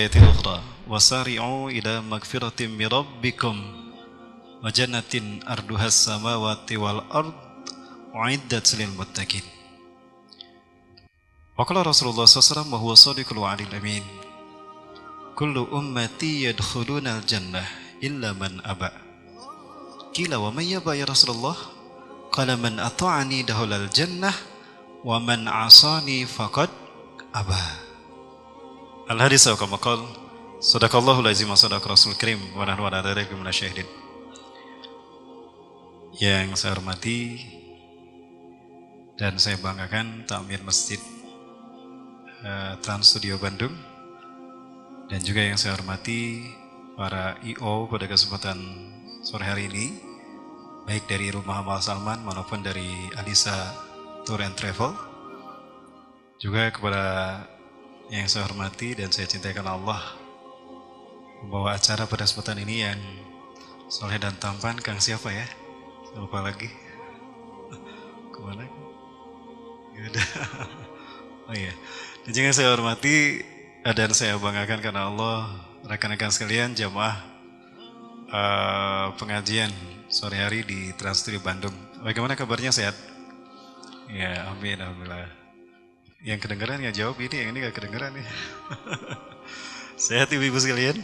ayatin ukhra wasari'u ila magfiratin min rabbikum wa jannatin arduhas samawati wal ard uiddat lil muttaqin. Wa qala Rasulullah sallallahu alaihi wasallam wa huwa shadiqul wa'dil amin. Kullu ummati yadkhuluna al-jannah illa man aba. Qila wa man yaba ya Rasulullah? Qala man ata'ani dakhulal jannah wa man 'asani faqad aba. Al-hadis kama qala sadaqallahu al-azim wa sadaq rasul karim wa nahnu ala dzalika minasyahidin. Yang saya hormati dan saya banggakan takmir Masjid Trans Studio Bandung, dan juga yang saya hormati para IO pada kesempatan sore hari ini, baik dari Rumah Amal Salman maupun dari Alisa Tour and Travel. Juga kepada yang saya hormati dan saya cintai karena Allah, membawa acara pada kesempatan ini yang soleh dan tampan. Kang siapa ya? Saya lupa lagi. Kemana? Yaudah. Oh iya. Dan juga saya hormati dan saya banggakan karena Allah, rekan-rekan sekalian jamaah pengajian sore hari di Trans Studio Bandung. Bagaimana kabarnya, sehat? Ya, amin, alhamdulillah. Yang kedengeran ya jawab, yang ini gak kedengeran nih. Sehat ibu-ibu sekalian?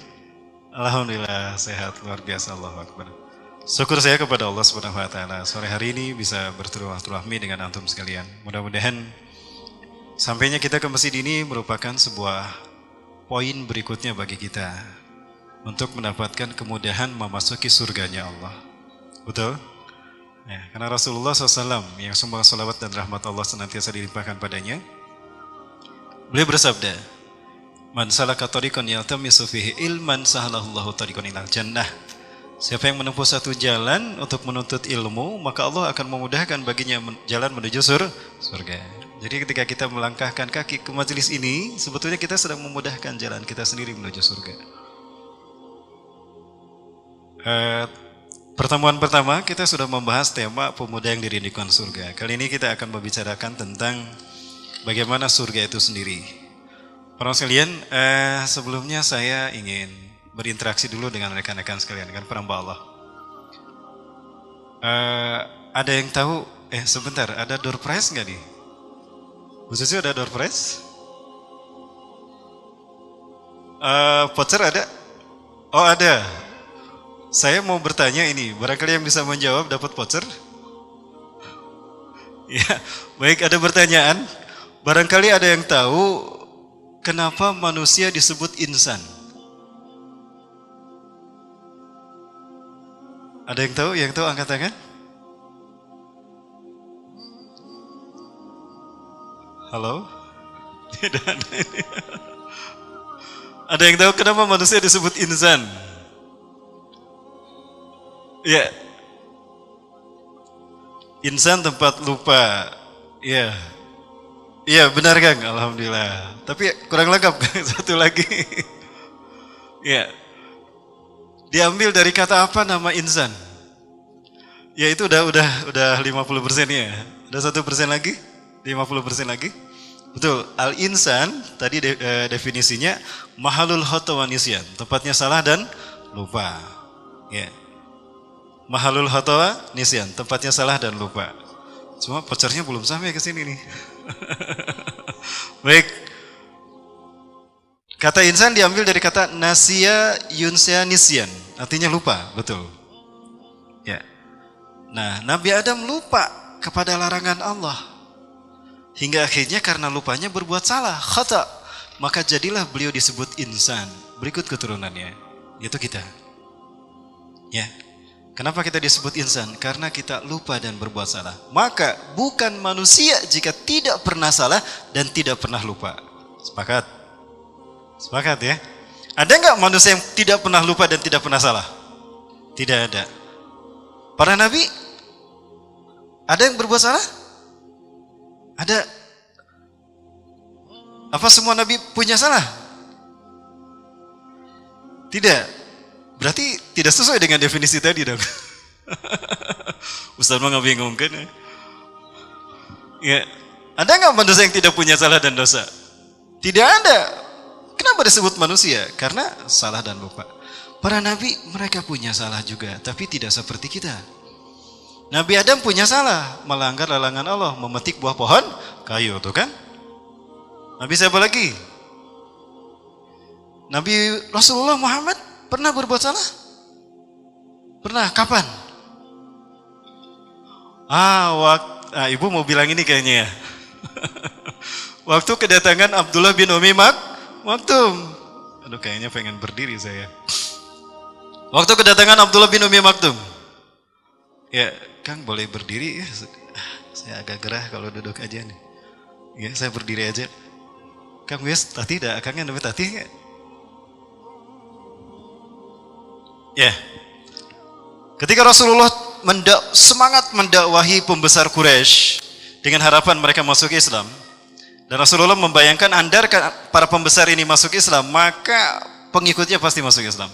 Alhamdulillah sehat, luar biasa, Allahu Akbar. Syukur saya kepada Allah Subhanahu wa taala sore hari ini bisa bersilaturahmi dengan antum sekalian. Mudah-mudahan sampainya kita ke masjid ini merupakan sebuah poin berikutnya bagi kita untuk mendapatkan kemudahan memasuki surganya Allah. Betul? Ya, karena Rasulullah SAW yang semua salawat dan rahmat Allah senantiasa dilimpahkan padanya, beliau bersabda, "Man salaka tariqan yaltamisu fihi ilman sahalallahu tariqan ilal jannah." Siapa yang menempuh satu jalan untuk menuntut ilmu, maka Allah akan memudahkan baginya jalan menuju surga. Jadi ketika kita melangkahkan kaki ke majelis ini, sebetulnya kita sedang memudahkan jalan kita sendiri menuju surga. Pertemuan pertama kita sudah membahas tema pemuda yang dirindukan surga. Kali ini kita akan membicarakan tentang bagaimana surga itu sendiri. Para sekalian, sebelumnya saya ingin berinteraksi dulu dengan rekan-rekan sekalian, dengan perhamba Allah. Ada yang tahu? Sebentar, ada door prize nggak nih? Khususnya ada door prize? Voucher ada? Oh ada. Saya mau bertanya ini, barangkali yang bisa menjawab dapat voucher? Ya, baik, ada pertanyaan. Barangkali ada yang tahu kenapa manusia disebut insan? Ada yang tahu? Yang tahu angkat tangan? Halo? Tidak ada ini. Ada yang tahu kenapa manusia disebut insan? Ya. Insan tempat lupa. Ya. Iya benar Kang, alhamdulillah. Tapi kurang lengkap satu lagi. Ya. Diambil dari kata apa nama insan? Ya itu udah 50% ya. Ada 1% lagi? 50% lagi? Betul. Al-insan tadi definisinya mahalul khata wa nisyan, tempatnya salah dan lupa. Ya. Mahalul khata wa nisyan, tempatnya salah dan lupa. Cuma vouchernya belum sampai ke sini nih. Baik. Kata insan diambil dari kata nasya yunsya nisyan, artinya lupa, betul. Ya. Nah, Nabi Adam lupa kepada larangan Allah. Hingga akhirnya karena lupanya berbuat salah, khata. Maka jadilah beliau disebut insan. Berikut keturunannya, yaitu kita. Ya. Kenapa kita disebut insan? Karena kita lupa dan berbuat salah. Maka bukan manusia jika tidak pernah salah dan tidak pernah lupa. Sepakat? Sepakat ya? Ada nggak manusia yang tidak pernah lupa dan tidak pernah salah? Tidak ada. Para nabi, ada yang berbuat salah? Ada. Apa semua nabi punya salah? Tidak. Berarti tidak sesuai dengan definisi tadi dong. Ustaz mah ngabingungkan ya. Ya. Ada nggak manusia yang tidak punya salah dan dosa? Tidak ada. Kenapa disebut manusia? Karena salah dan lupa. Para nabi mereka punya salah juga, tapi tidak seperti kita. Nabi Adam punya salah, melanggar larangan Allah, memetik buah pohon kayu, tuh kan? Nabi siapa lagi? Nabi Rasulullah Muhammad pernah berbuat salah? Pernah, kapan? Ibu mau bilang ini kayaknya ya. Waktu kedatangan Abdullah bin Umi Maktum. Aduh, kayaknya pengen berdiri saya. Waktu kedatangan Abdullah bin Umi Maktum. Ya, Kang boleh berdiri ya. Saya agak gerah kalau duduk aja nih. Ya, saya berdiri aja. Kang wes tadi dah, Kangnya namanya tadi ya. Ya. Ketika Rasulullah semangat mendakwahi pembesar Quraisy dengan harapan mereka masuk Islam, dan Rasulullah membayangkan andarkan para pembesar ini masuk Islam, maka pengikutnya pasti masuk Islam.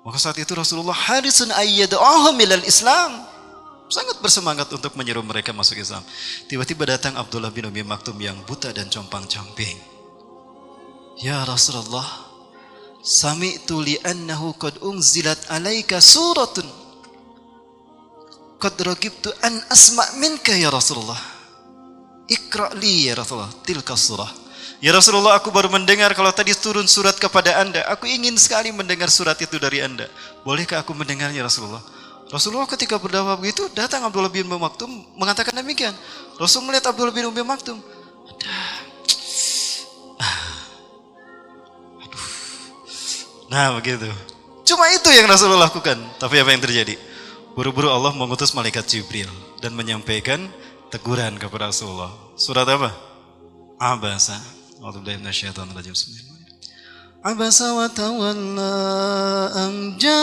Maka saat itu Rasulullah harisun ayyad'ahum ilal Islam, sangat bersemangat untuk menyeru mereka masuk Islam. Tiba-tiba datang Abdullah bin Umi Maktum yang buta dan compang-camping. Ya Rasulullah, sami'tu li'annahu qad unzilat alaika suratun qad ragibtu an asma' minka ya Rasulullah. Iqra' li ya Rasulullah tilka surah. Ya Rasulullah, aku baru mendengar kalau tadi turun surat kepada Anda. Aku ingin sekali mendengar surat itu dari Anda. Bolehkah aku mendengarnya Rasulullah? Rasulullah ketika berdakwah begitu, datang Abdullah bin Umi Maktum mengatakan demikian. Rasul melihat Abdullah bin Umi Maktum. Nah begitu. Cuma itu yang Rasulullah lakukan. Tapi apa yang terjadi? Buru-buru Allah mengutus malaikat Jibril dan menyampaikan teguran kepada Rasulullah. Surat apa? Abasa. A'udzubillahi minasyaitonir rajim. Abasa wa tawalla an ja'ahul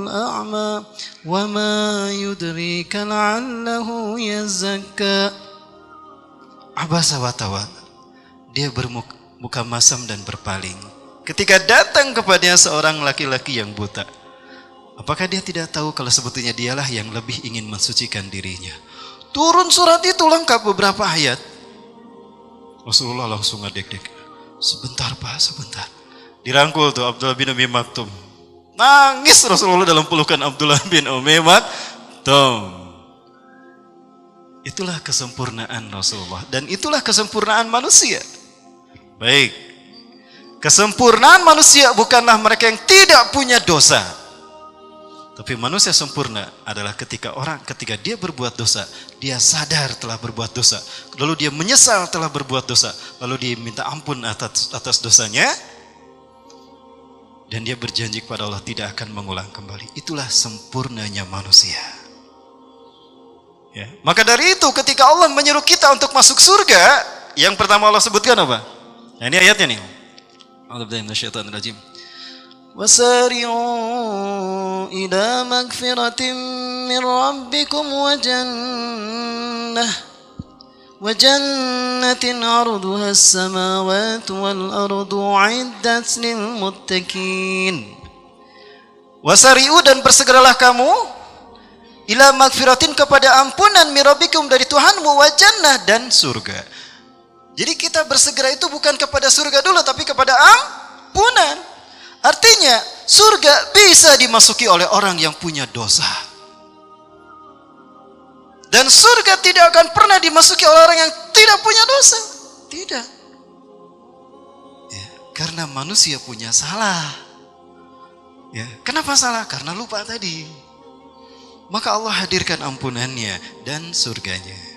a'ma wa ma yudrika la'allahu yazakka. Abasa wa tawalla. Dia bermuka masam dan berpaling ketika datang kepadanya seorang laki-laki yang buta. Apakah dia tidak tahu kalau sebetulnya dialah yang lebih ingin mensucikan dirinya? Turun surat itu lengkap beberapa ayat. Rasulullah langsung ngedek-dek. Sebentar Pak, sebentar. Dirangkul tuh Abdullah bin Umi Maktum. Nangis Rasulullah dalam pelukan Abdullah bin Umi Maktum. Itulah kesempurnaan Rasulullah. Dan itulah kesempurnaan manusia. Baik. Kesempurnaan manusia bukanlah mereka yang tidak punya dosa. Tapi manusia sempurna adalah ketika dia berbuat dosa, dia sadar telah berbuat dosa, lalu dia menyesal telah berbuat dosa, lalu dia minta ampun atas dosanya, dan dia berjanji kepada Allah tidak akan mengulang kembali. Itulah sempurnanya manusia. Ya. Maka dari itu ketika Allah menyuruh kita untuk masuk surga, yang pertama Allah sebutkan apa? Nah ini ayatnya nih. A'udzubillahi minasyaitonirrajim. وسارعوا إلى مغفرة من ربكم وجنة عرضها السماوات والأرض أعدت للمتقين. Wasari'u, dan bersegeralah kamu ila magfiratin, kepada ampunan min rabbikum, dari Tuhanmu, wa jannah, dan surga. Jadi kita bersegera itu bukan kepada surga dulu, tapi kepada ampunan. Artinya surga bisa dimasuki oleh orang yang punya dosa. Dan surga tidak akan pernah dimasuki oleh orang yang tidak punya dosa. Tidak. Ya, karena manusia punya salah. Ya, kenapa salah? Karena lupa tadi. Maka Allah hadirkan ampunannya dan surganya.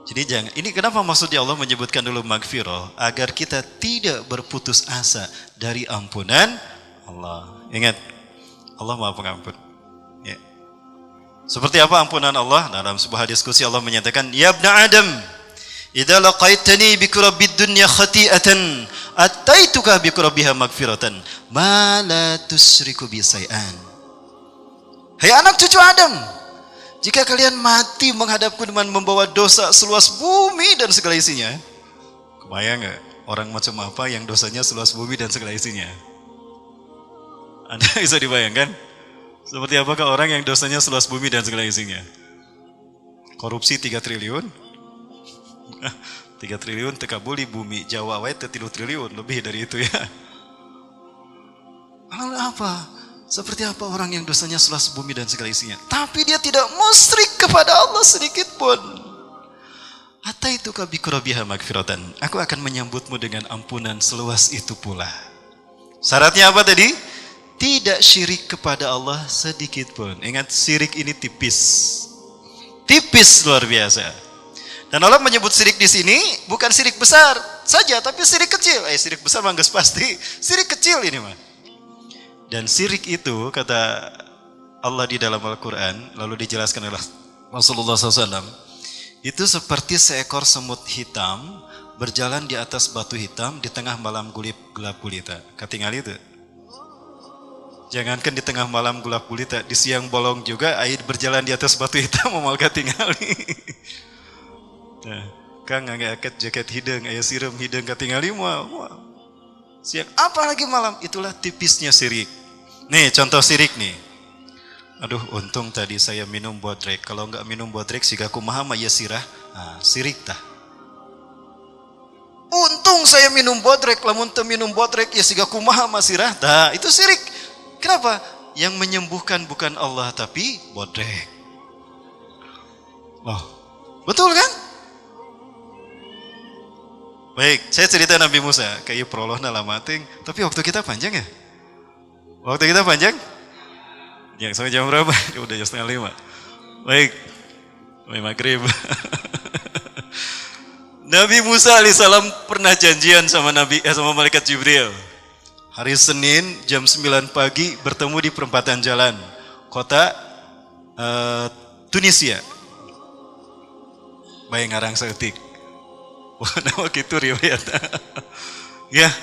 Jadi jangan, ini kenapa maksudnya Allah menyebutkan dulu magfirah, agar kita tidak berputus asa dari ampunan Allah. Ingat, Allah Maha Pengampun. Ya. Seperti apa ampunan Allah? Dalam sebuah diskusi Allah menyatakan, Ya ibna Adam, idza laqaitani biqurabid dunya khati'atan, ataituka biqurabiha magfiratan, ma la tusyriku bi syai'an. Hai anak cucu Adam, jika kalian mati menghadapku dengan membawa dosa seluas bumi dan segala isinya. Kebayang gak orang macam apa yang dosanya seluas bumi dan segala isinya? Anda bisa dibayangkan? Seperti apakah orang yang dosanya seluas bumi dan segala isinya? Korupsi 3 triliun? 3 triliun teka buli bumi Jawa wae 3 triliun lebih dari itu ya. Lalu apa? Seperti apa orang yang dosanya seluas bumi dan segala isinya, tapi dia tidak musyrik kepada Allah sedikit pun. Ataituka biqurabiha magfiratan. Aku akan menyambutmu dengan ampunan seluas itu pula. Syaratnya apa tadi? Tidak syirik kepada Allah sedikit pun. Ingat, syirik ini tipis. Tipis luar biasa. Dan Allah menyebut syirik di sini bukan syirik besar saja, tapi syirik kecil. Syirik besar mah geus pasti. Syirik kecil ini mah. Dan syirik itu kata Allah di dalam Al-Quran, lalu dijelaskan oleh Rasulullah SAW, itu seperti seekor semut hitam berjalan di atas batu hitam di tengah malam gelap gulita. Katingal itu. Jangankan di tengah malam gelap gulita, di siang bolong juga air berjalan di atas batu hitam mau katingali. Nah, Kang ngangkat jaket hidung, aya siram hidung katingali moal. Siang apalagi malam, itulah tipisnya syirik. Nih contoh syirik nih. Aduh, untung tadi saya minum bodrek. Kalau enggak minum bodrek siga kumaha mah ya sirah. Nah, syirik tah. Untung saya minum bodrek, lamun teu minum bodrek ya siga kumaha mah sirah. Tah, itu syirik. Kenapa? Yang menyembuhkan bukan Allah tapi bodrek. Loh, betul kan? Baik, saya cerita Nabi Musa. Kayak prologna lama ting, tapi waktu kita panjang ya? Waktu kita panjang? Ya, sampai jam berapa? Ya, udah jam 4:30. Baik. Sampai maghrib. Nabi Musa alaihissalam pernah janjian sama sama malaikat Jibril. Hari Senin jam 9 pagi bertemu di perempatan jalan kota Tunisia. Bayang ngarang seetik. Wah, nama gitu riwayat. Ya.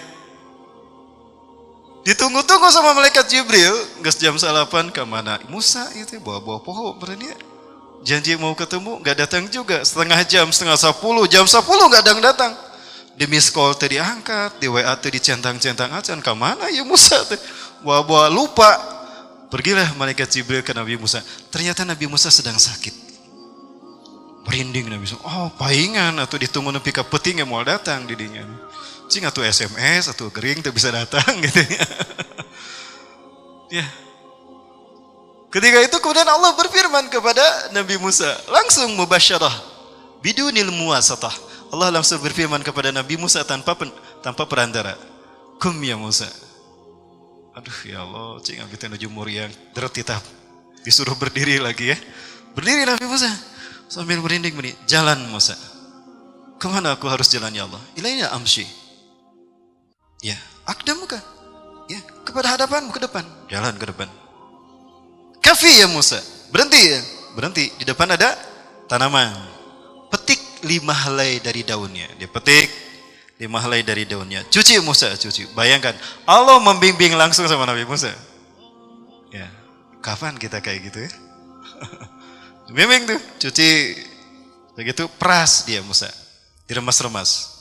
Ditunggu-tunggu sama malaikat Jibril, geus jam 8 ke mana? Musa itu bawa-bawa pohon berani. Janji mau ketemu, enggak datang juga. Setengah jam, setengah 10, jam 10 enggak datang. Di miss call teh diangkat, di WA teh dicentang-centang acan. Ke mana ya Musa teh? Bawa-bawa lupa. Pergilah malaikat Jibril ke Nabi Musa. Ternyata Nabi Musa sedang sakit. Merinding Nabi Musa. Oh, paingan atau ditunggu nepi ka peuting yang mau datang didinya. Cing atuh SMS atuh gering tuh bisa datang gitu ya. Ya. Ketika itu kemudian Allah berfirman kepada Nabi Musa, langsung mubasyarah bidunil muwasatah. Allah langsung berfirman kepada Nabi Musa tanpa perantara. Kum ya Musa. Aduh ya Allah, cing abi teh nuju muriang dertitah. Disuruh berdiri lagi ya. Berdiri Nabi Musa sambil merinding begini, jalan Musa. Kemana aku harus jalan ya Allah? Ilainya amshi. Ya, akdamuka. Ya, kepada hadapanmu, ke depan. Jalan ke depan. Kafi ya Musa. Berhenti ya. Berhenti. Di depan ada tanaman. Petik 5 helai dari daunnya. Dia petik 5 helai dari daunnya. Cuci Musa, cuci. Bayangkan, Allah membimbing langsung sama Nabi Musa. Ya, kapan kita kayak gitu ya? Bimbing tuh, cuci. Begitu peras dia Musa. Diremas-remas.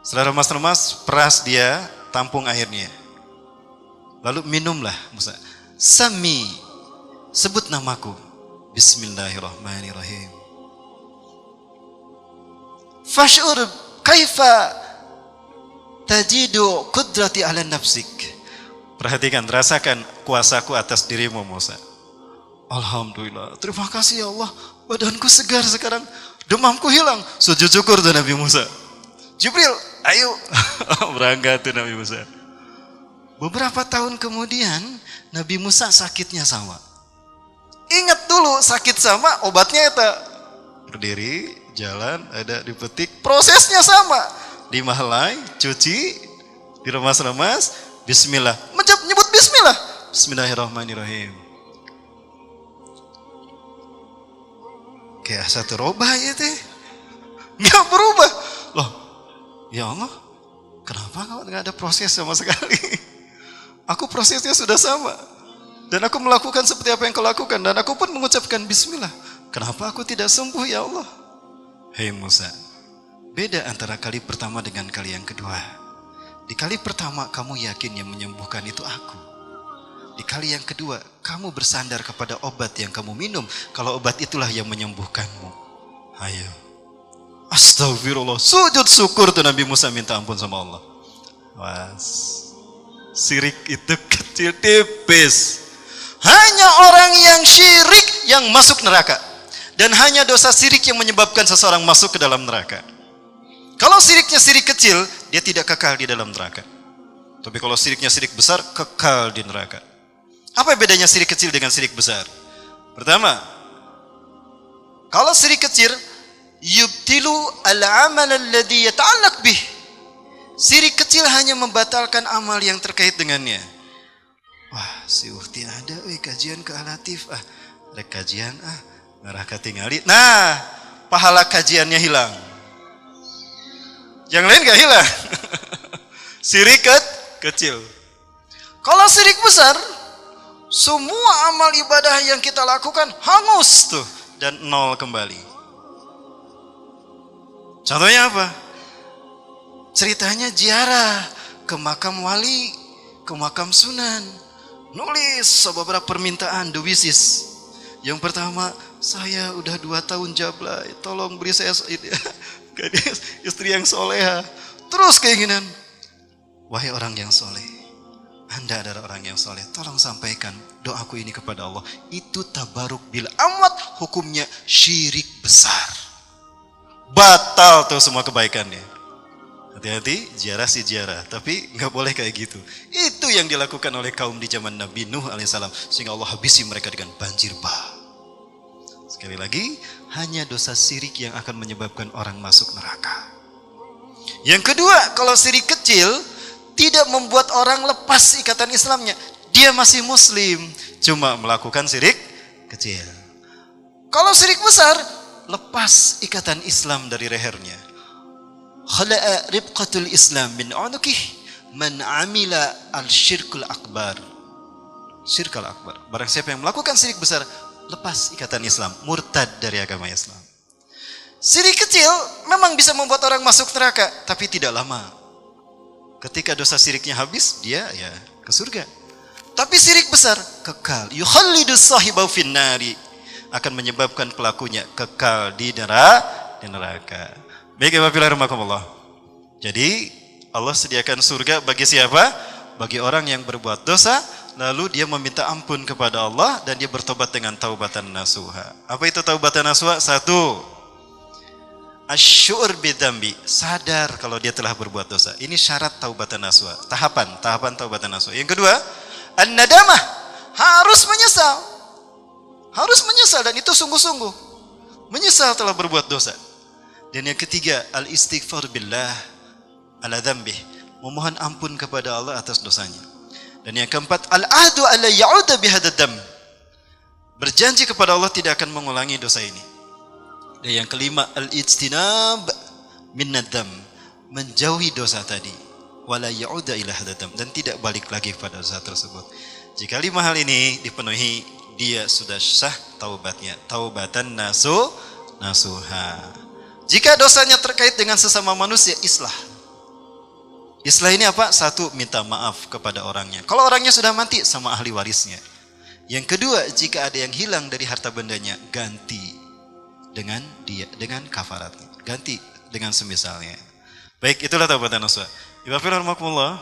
Setelah remas-remas, peras dia, tampung airnya. Lalu minumlah Musa. Sami, sebut namaku. Bismillahirrahmanirrahim. Fash'ur kaifa tajidu qudrati ala nafsik. Perhatikan, rasakan kuasaku atas dirimu Musa. Alhamdulillah, terima kasih ya Allah. Badanku segar sekarang, demamku hilang. Sujud syukur tuh Nabi Musa. Jibril, ayo. Berangkat tuh Nabi Musa. Beberapa tahun kemudian Nabi Musa sakitnya sama. Ingat dulu sakit sama, obatnya itu berdiri, jalan, ada dipetik, prosesnya sama. Dimahlai, cuci, diremas-remas, bismillah. Nyebut bismillah. Bismillahirrahmanirrahim. Kayak satu robah ya teh. Nggak berubah. Loh, ya Allah, kenapa nggak ada proses sama sekali? Aku prosesnya sudah sama. Dan aku melakukan seperti apa yang kau lakukan. Dan aku pun mengucapkan bismillah. Kenapa aku tidak sembuh ya Allah? Hei Musa, beda antara kali pertama dengan kali yang kedua. Di kali pertama kamu yakin yang menyembuhkan itu aku. Di kali yang kedua kamu bersandar kepada obat yang kamu minum. Kalau obat itulah yang menyembuhkanmu. Ayo. Astagfirullah, sujud syukur tuh Nabi Musa minta ampun sama Allah. Wah, syirik itu kecil tipis. Hanya orang yang syirik yang masuk neraka. Dan hanya dosa syirik yang menyebabkan seseorang masuk ke dalam neraka. Kalau syiriknya syirik kecil, dia tidak kekal di dalam neraka. Tapi kalau syiriknya syirik besar, kekal di neraka. Apa bedanya syirik kecil dengan syirik besar? Pertama, kalau syirik kecil, yubtilu al-amal alladhi yata'allaq bih. Syirik kecil hanya membatalkan amal yang terkait dengannya. Wah, si Uhti ada kajian ke Al-Latif, rek kajian ngarah katingali. Nah, pahala kajiannya hilang. Yang lain gak hilang. Syirik kecil. Kalau syirik besar, semua amal ibadah yang kita lakukan hangus tuh dan nol kembali. Contohnya apa? Ceritanya ziarah ke makam wali, ke makam sunan. Nulis beberapa permintaan, the wishes. Yang pertama, saya udah 2 tahun jablay, tolong beri saya istri yang soleha. Terus keinginan, wahai orang yang soleh, Anda adalah orang yang soleh, tolong sampaikan doaku ini kepada Allah. Itu tabaruk bil amat, hukumnya syirik besar. Batal tuh semua kebaikannya. Hati-hati, ziarah si ziarah, tapi nggak boleh kayak gitu. Itu yang dilakukan oleh kaum di zaman Nabi Nuh alaihissalam, sehingga Allah habisi mereka dengan banjir bah. Sekali lagi, hanya dosa syirik yang akan menyebabkan orang masuk neraka. Yang kedua, kalau syirik kecil tidak membuat orang lepas ikatan Islamnya, dia masih Muslim, cuma melakukan syirik kecil. Kalau syirik besar, lepas ikatan Islam dari lehernya. Khala'a ribqatul Islam min unuqih man amila al-syirkul akbar. Syirkul akbar. Barang siapa yang melakukan syirik besar, lepas ikatan Islam, murtad dari agama Islam. Syirik kecil memang bisa membuat orang masuk neraka, tapi tidak lama. Ketika dosa syiriknya habis, dia ya ke surga. Tapi syirik besar kekal. Yukhallidus sahibahu finnari, akan menyebabkan pelakunya kekal di neraka. Baik, Alhamdulillah. Jadi Allah sediakan surga bagi siapa? Bagi orang yang berbuat dosa, lalu dia meminta ampun kepada Allah dan dia bertobat dengan taubatan nasuha. Apa itu taubatan nasuha? 1, asy'ur bidzambi, sadar kalau dia telah berbuat dosa. Ini syarat taubatan nasuha. Tahapan taubatan nasuha. Yang kedua, an-nadamah, harus menyesal. Harus menyesal, dan itu sungguh-sungguh. Menyesal telah berbuat dosa. Dan yang ketiga, al-istighfar billah ala dzambih, memohon ampun kepada Allah atas dosanya. Dan yang keempat, al-ahdu alla ya'uda bihadzal dzamb, berjanji kepada Allah tidak akan mengulangi dosa ini. Dan yang kelima, al-ijtinab minnadz dzamb, menjauhi dosa tadi, wala ya'uda ila hadzal dzamb, dan tidak balik lagi pada dosa tersebut. Jika 5 hal ini dipenuhi, dia sudah sah taubatnya, taubatan nasuha. Jika dosanya terkait dengan sesama manusia, islah. Islah ini apa? 1, minta maaf kepada orangnya. Kalau orangnya sudah mati, sama ahli warisnya. Yang kedua, jika ada yang hilang dari harta bendanya, ganti dengan kafaratnya. Ganti dengan semisalnya. Baik, itulah taubatan nasuha. Ibadillah,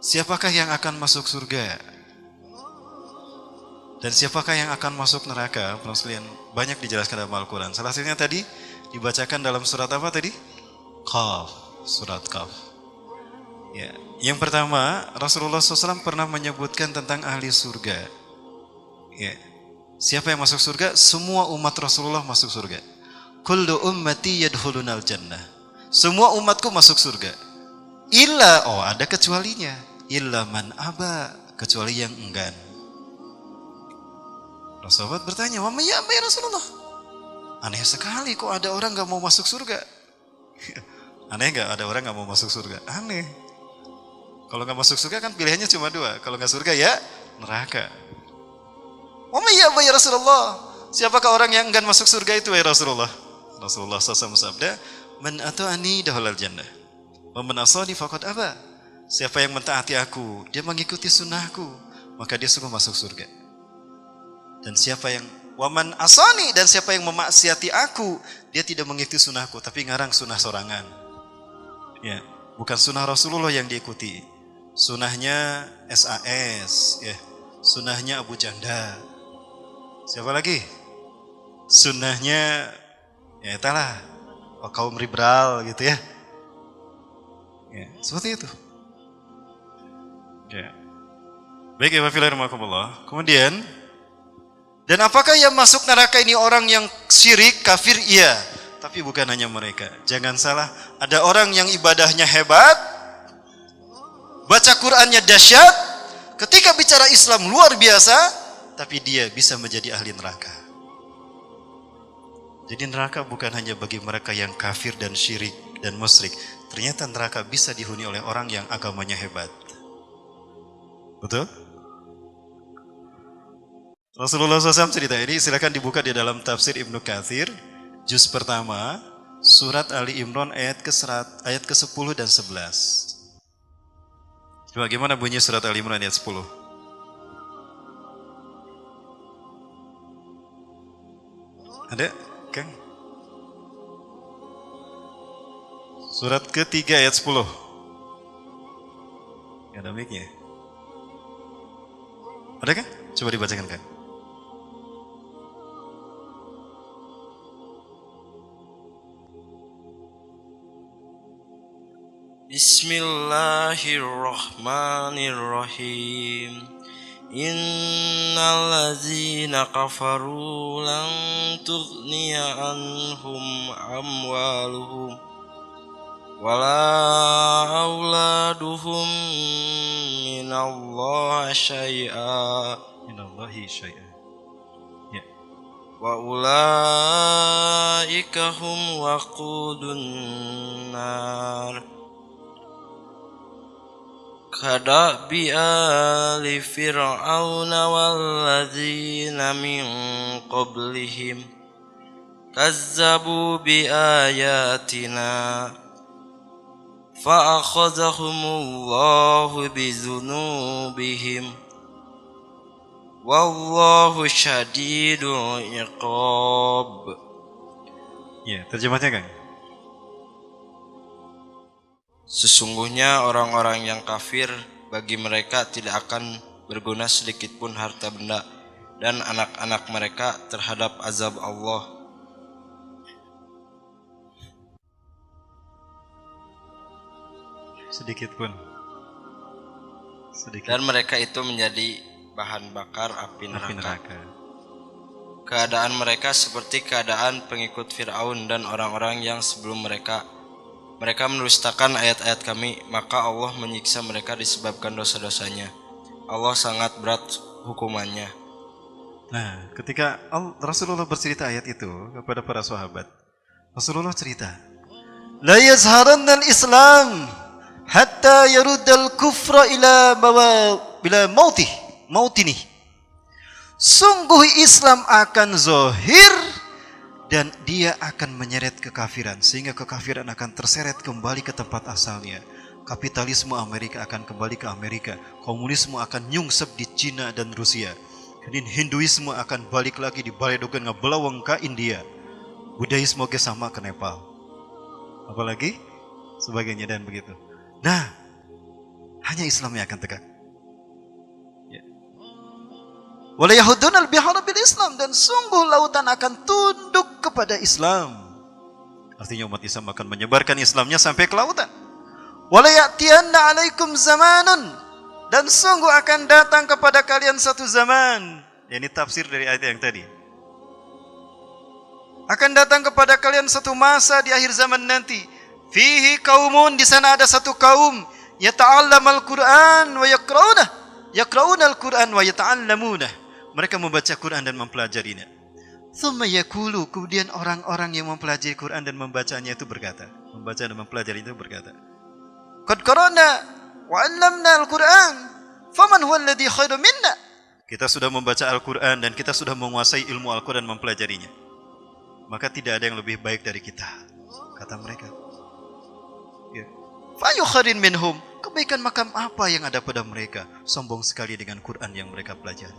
siapakah yang akan masuk surga? Dan siapakah yang akan masuk neraka? Banyak dijelaskan dalam Al-Quran. Salah satunya tadi dibacakan dalam surat apa tadi? Qaf, surat Qaf. Ya. Yang pertama, Rasulullah SAW pernah menyebutkan tentang ahli surga. Ya. Siapa yang masuk surga? Semua umat Rasulullah masuk surga. Kullu ummati yadkhulunal jannah. Semua umatku masuk surga. Ada kecualinya. Illa man aba, kecuali yang enggan. Sahabat bertanya, "Wa ya Rasulullah? Aneh sekali kok ada orang gak mau masuk surga." Aneh gak ada orang gak mau masuk surga? Aneh. Kalau gak masuk surga kan pilihannya cuma 2. Kalau gak surga ya neraka. "Wa ya Rasulullah? Siapakah orang yang enggan masuk surga itu ya Rasulullah?" Rasulullah SAW bersabda, "Man ata'ani dakhalal jannah, wa man asani faqad aba." Siapa yang mentaati aku, dia mengikuti sunnahku, maka dia sungguh masuk surga. Dan siapa yang Waman asani, dan siapa yang memaksiati aku, dia tidak mengikuti sunnahku, tapi ngarang sunnah sorangan. Ya, bukan sunnah Rasulullah yang diikuti. Sunnahnya SAS, ya. Sunnahnya Abu Janda. Siapa lagi? Sunnahnya ya itulah kaum liberal gitu ya. Ya, seperti itu. Ya. Baik ya, Bismillahirrahmanirrahim. Kemudian, dan apakah yang masuk neraka ini orang yang syirik, kafir? Iya, tapi bukan hanya mereka. Jangan salah, ada orang yang ibadahnya hebat, baca Qur'annya dahsyat, ketika bicara Islam luar biasa, tapi dia bisa menjadi ahli neraka. Jadi neraka bukan hanya bagi mereka yang kafir dan syirik dan musyrik. Ternyata neraka bisa dihuni oleh orang yang agamanya hebat. Betul? Rasulullah SAW cerita ini silakan dibuka di dalam tafsir Ibnu Katsir, juz pertama, surat Ali Imran ayat ke-10 dan 11. Coba gimana bunyi surat Ali Imran ayat 10? Ada? Kang? Surat ketiga ayat 10. Gak ada mic-nya. Ada kan? Coba dibacakan kan. Bismillahirrahmanirrahim. Innal ladzina kafaru lan tughniya anhum amwaluhum wala auladuhum minallahi syai'a. Minallahi syai'a. Ya. Wa ulaika hum waqudun nar. Kadabi ali fir'auna walladzina min qablihim kazzabu bi ayatina fa'akhadhahumullahu bizunubihim wallahu syadidul iqab. Ya, terjemahnya Kang. Sesungguhnya orang-orang yang kafir, bagi mereka tidak akan berguna sedikit pun harta benda dan anak-anak mereka terhadap azab Allah. Sedikit pun. Sedikit. Dan mereka itu menjadi bahan bakar api neraka. Keadaan mereka seperti keadaan pengikut Fir'aun dan orang-orang yang sebelum mereka. Mereka mendustakan ayat-ayat kami, maka Allah menyiksa mereka disebabkan dosa-dosanya. Allah sangat berat hukumannya. Nah, ketika Rasulullah bercerita ayat itu kepada para sahabat, Rasulullah cerita, La yazharanna al-Islam hatta yaruddal kufra ila mautini. Sungguh Islam akan zahir dan dia akan menyeret kekafiran, sehingga kekafiran akan terseret kembali ke tempat asalnya. Kapitalisme Amerika akan kembali ke Amerika, komunisme akan nyungsep di Cina dan Rusia, dan Hinduisme akan balik lagi di baledogan ngebelawang ke India, Budaisme ke sama ke Nepal, apalagi sebagainya dan begitu. Nah, hanya Islam yang akan tegak. Wala yahudunal bihara bil Islam, dan sungguh lautan akan tunduk kepada Islam. Artinya umat Islam akan menyebarkan Islamnya sampai ke lautan. Wala ya'tiyanna 'alaikum zamanun, dan sungguh akan datang kepada kalian satu zaman. Ini tafsir dari ayat yang tadi. Akan datang kepada kalian satu masa di akhir zaman nanti. Fihi qaumun, di sana ada satu kaum, yata'allamal Qur'an wa yaqra'unal Qur'an wa yata'allamuna. Mereka membaca Quran dan mempelajarinya. Thumma yaqulu, kemudian orang-orang yang mempelajari Quran dan membacanya itu berkata, membaca dan mempelajari itu berkata, Qad qara'na wa 'allamna al-Qur'an, faman huwa alladhi khairu minna. Kita sudah membaca Al-Quran dan kita sudah menguasai ilmu Al-Quran dan mempelajarinya. Maka tidak ada yang lebih baik dari kita, kata mereka. Ya. Fa yukharin minhum, kebaikan makam apa yang ada pada mereka? Sombong sekali dengan Quran yang mereka pelajari.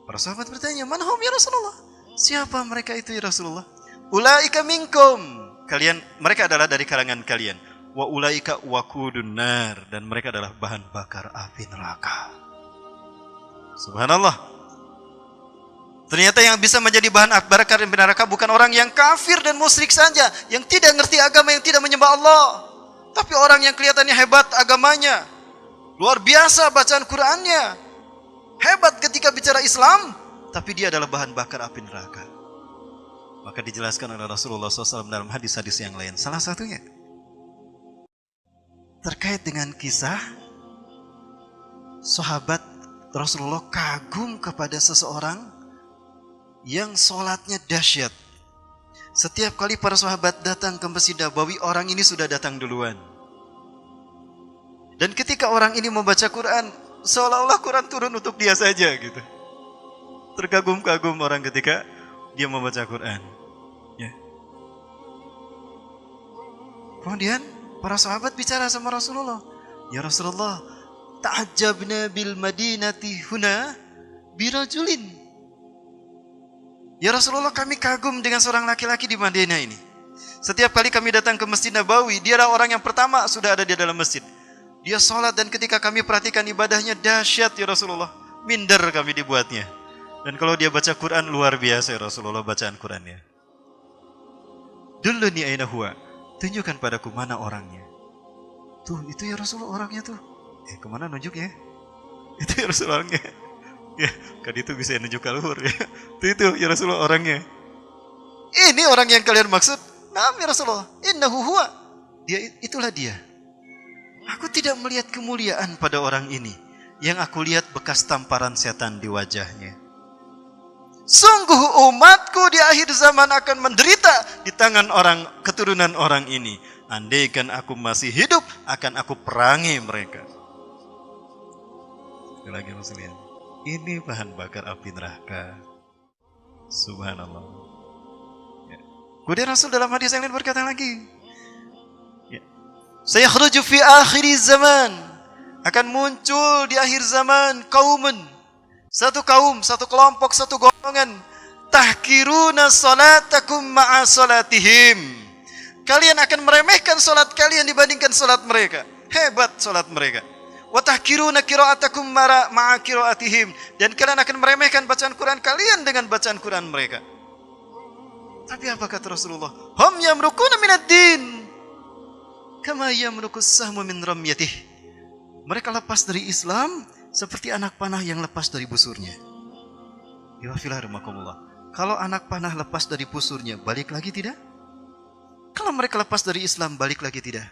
Para sahabat bertanya, "Man hum ya Rasulullah?" Siapa mereka itu ya Rasulullah? "Ulaika minkum." Mereka adalah dari kalangan kalian. "Wa ulaika waqudun nar." Dan mereka adalah bahan bakar api neraka. Subhanallah. Ternyata yang bisa menjadi bahan bakar api neraka bukan orang yang kafir dan musyrik saja, yang tidak ngerti agama, yang tidak menyembah Allah, tapi orang yang kelihatannya hebat agamanya, luar biasa bacaan Qur'annya, hebat ketika bicara Islam, tapi dia adalah bahan bakar api neraka. Maka dijelaskan oleh Rasulullah SAW dalam hadis-hadis yang lain. Salah satunya terkait dengan kisah sahabat Rasulullah kagum kepada seseorang yang sholatnya dahsyat. Setiap kali para sahabat datang ke Masjid Nabawi, orang ini sudah datang duluan. Dan ketika orang ini membaca Quran, seolah-olah Quran turun untuk dia saja gitu. Terkagum-kagum orang ketika dia membaca Quran. Ya. Kemudian para sahabat bicara sama Rasulullah, "Ya Rasulullah, ta'ajjabna bil madinati huna birajulin." Ya Rasulullah, kami kagum dengan seorang laki-laki di Madinah ini. Setiap kali kami datang ke Masjid Nabawi, dia adalah orang yang pertama sudah ada di dalam masjid. Dia sholat dan ketika kami perhatikan ibadahnya dahsyat ya Rasulullah. Minder kami dibuatnya. Dan kalau dia baca Quran luar biasa ya Rasulullah bacaan Qurannya. Dulluni aina huwa. Tunjukkan padaku mana orangnya. Tuh itu ya Rasulullah orangnya tuh. Kemana nunjuk ya? Itu ya Rasulullah orangnya. Ya, kan itu bisa nunjuk keluar ya. Itu ya Rasulullah orangnya. Ini orang yang kalian maksud? Naam ya Rasulullah. Innahu huwa. Itulah dia. Aku tidak melihat kemuliaan pada orang ini. Yang aku lihat bekas tamparan setan di wajahnya. Sungguh umatku di akhir zaman akan menderita di tangan keturunan orang ini. Andaikan aku masih hidup, akan aku perangi mereka. Sekali lagi muslimin. Ini bahan bakar api neraka. Subhanallah. Ya. Kemudian Rasul dalam hadis yang lain berkata lagi, ya. Sayakhruju fi akhir zaman. Akan muncul di akhir zaman kaumun. Satu kaum, satu kelompok, satu golongan. Tahkiruna salatakum ma'a salatihim. Kalian akan meremehkan salat kalian dibandingkan salat mereka. Hebat salat mereka. Wa tahkiruna qira'atakum ma'a qira'atihim, dan kalian akan meremehkan bacaan Quran kalian dengan bacaan Quran mereka. Tapi apa kata Rasulullah? Hum yamrukuna minad din kama yamrukus sahmu min ramyatih. Mereka lepas dari Islam seperti anak panah yang lepas dari busurnya. Ya rahimakumullah. Kalau anak panah lepas dari busurnya, balik lagi tidak? Kalau mereka lepas dari Islam, balik lagi tidak?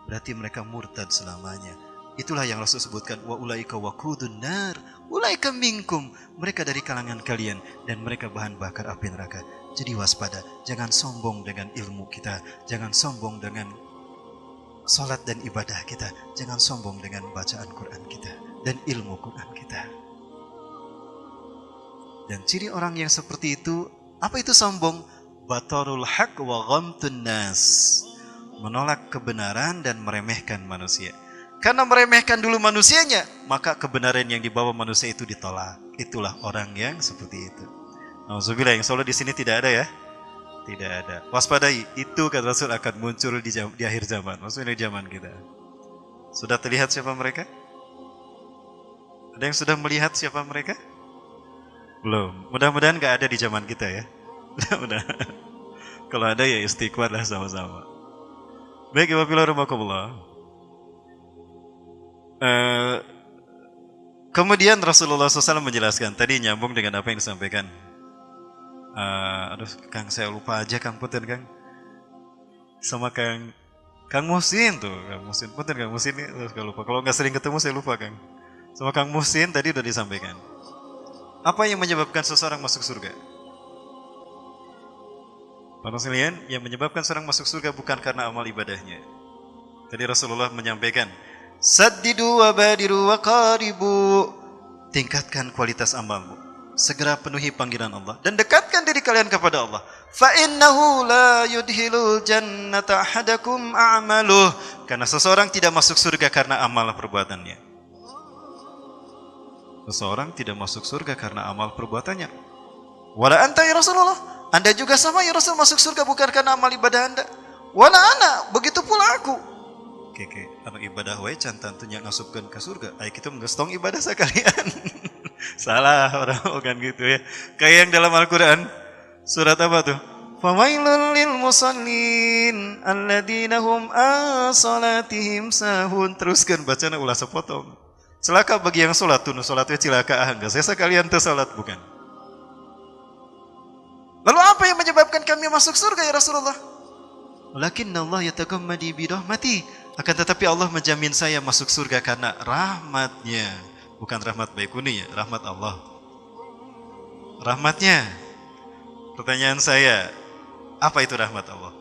Berarti mereka murtad selamanya. Itulah yang Rasul sebutkan, wa ulaika waqudun nar, ulaika minkum, mereka dari kalangan kalian dan mereka bahan bakar api neraka. Jadi waspada, jangan sombong dengan ilmu kita, jangan sombong dengan salat dan ibadah kita, jangan sombong dengan bacaan Quran kita dan ilmu Quran kita. Dan ciri orang yang seperti itu, apa itu sombong? Batarul haq wa ghamtun nas, menolak kebenaran dan meremehkan manusia. Karena meremehkan dulu manusianya, maka kebenaran yang dibawa manusia itu ditolak. Itulah orang yang seperti itu. Alhamdulillah, yang selalu di sini tidak ada ya. Tidak ada. Waspadai, itu kata Rasul akan muncul di akhir zaman. Maksudnya di zaman kita. Sudah terlihat siapa mereka? Ada yang sudah melihat siapa mereka? Belum. Mudah-mudahan gak ada di zaman kita ya. Mudah-mudahan. Kalau ada ya istiqomah lah sama-sama. Baik, wabillahi kemudian Rasulullah SAW menjelaskan, tadi nyambung dengan apa yang disampaikan. Aduh, Kang, saya lupa aja Kang Putin, Kang. Sama Kang Muhsin tuh, Kang Muhsin. Putin, Kang Muhsin ini, terus lupa. Kalau nggak sering ketemu saya lupa, Kang. Sama Kang Muhsin tadi udah disampaikan. Apa yang menyebabkan seseorang masuk surga? Para sekalian, yang menyebabkan seorang masuk surga bukan karena amal ibadahnya. Tadi Rasulullah menyampaikan, saddidu wa badiru wa qaribu. Tingkatkan kualitas amalmu. Segera penuhi panggilan Allah. Dan dekatkan diri kalian kepada Allah. Fa innahu la yudhilul jannata ahadakum a'maluh. Karena seseorang tidak masuk surga karena amal perbuatannya. Seseorang tidak masuk surga karena amal perbuatannya. Wala anta ya Rasulullah, Anda juga sama ya Rasul masuk surga bukan karena amal ibadah Anda. Wala ana, begitu pula aku. Oke, anu ibadah wae can tentunya ngasupkeun ke surga. Aya kitu menggestong ibadah sekalian. Salah orang bukan gitu ya. Kayak yang dalam Al-Qur'an surat apa tuh? Fawailul lil musallin alladzina hum an salatihim sahun. Teruskan bacana ulah sepotong. Celaka bagi yang salat tuh, salatnya cilaka enggak saya sekalian teu salat bukan. Lalu apa yang menyebabkan kami masuk surga ya Rasulullah? Walakinna Allah yatagammadi bi rahmati. Akan tetapi Allah menjamin saya masuk surga karena rahmatnya. Bukan rahmat baikuni ya, rahmat Allah. Rahmatnya. Pertanyaan saya, apa itu rahmat Allah?